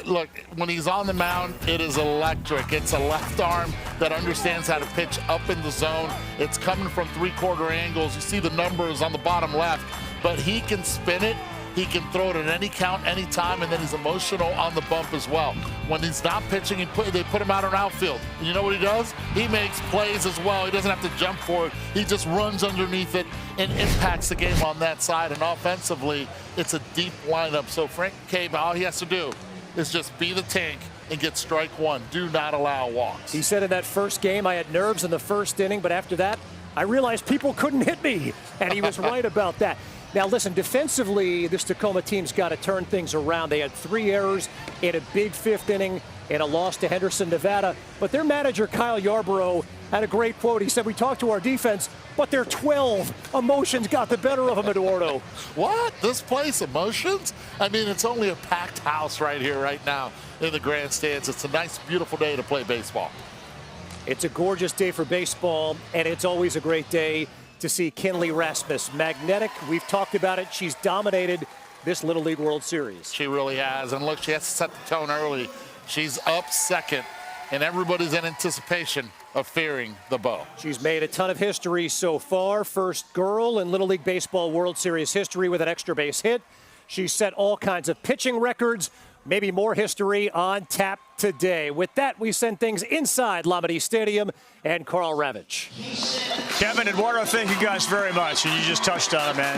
look, when he's on the mound, it is electric. It's a left arm that understands how to pitch up in the zone. It's coming from three-quarter angles. You see the numbers on the bottom left, but he can spin it. He can throw it at any count, any time, and then he's emotional on the bump as well. When he's not pitching, they put him out on outfield. And you know what he does? He makes plays as well. He doesn't have to jump for it. He just runs underneath it and impacts the game on that side. And offensively, it's a deep lineup. So Frank McCabe, all he has to do is just be the tank and get strike one. Do not allow walks. He said in that first game, I had nerves in the first inning, but after that, I realized people couldn't hit me. And he was right about that. Now, listen, defensively, this Tacoma team's got to turn things around. They had 3 errors in a big 5th inning and a loss to Henderson, Nevada. But their manager, Kyle Yarborough, had a great quote. He said, we talked to our defense, but they're 12. Emotions got the better of them, Eduardo. What? This place, emotions? I mean, it's only a packed house right here, right now in the grandstands. It's a nice, beautiful day to play baseball. It's a gorgeous day for baseball, and it's always a great day to see Kinley Rasmus. Magnetic, we've talked about it. She's dominated this Little League World Series. She really has. And look, she has to set the tone early. She's up second, and everybody's in anticipation of fearing the bow. She's made a ton of history so far. First girl in Little League Baseball World Series history with an extra base hit. She's set all kinds of pitching records. Maybe more history on tap today. With that, we send things inside Lamade Stadium and Karl Ravech. Kevin, Eduardo, thank you guys very much. And you just touched on it, man.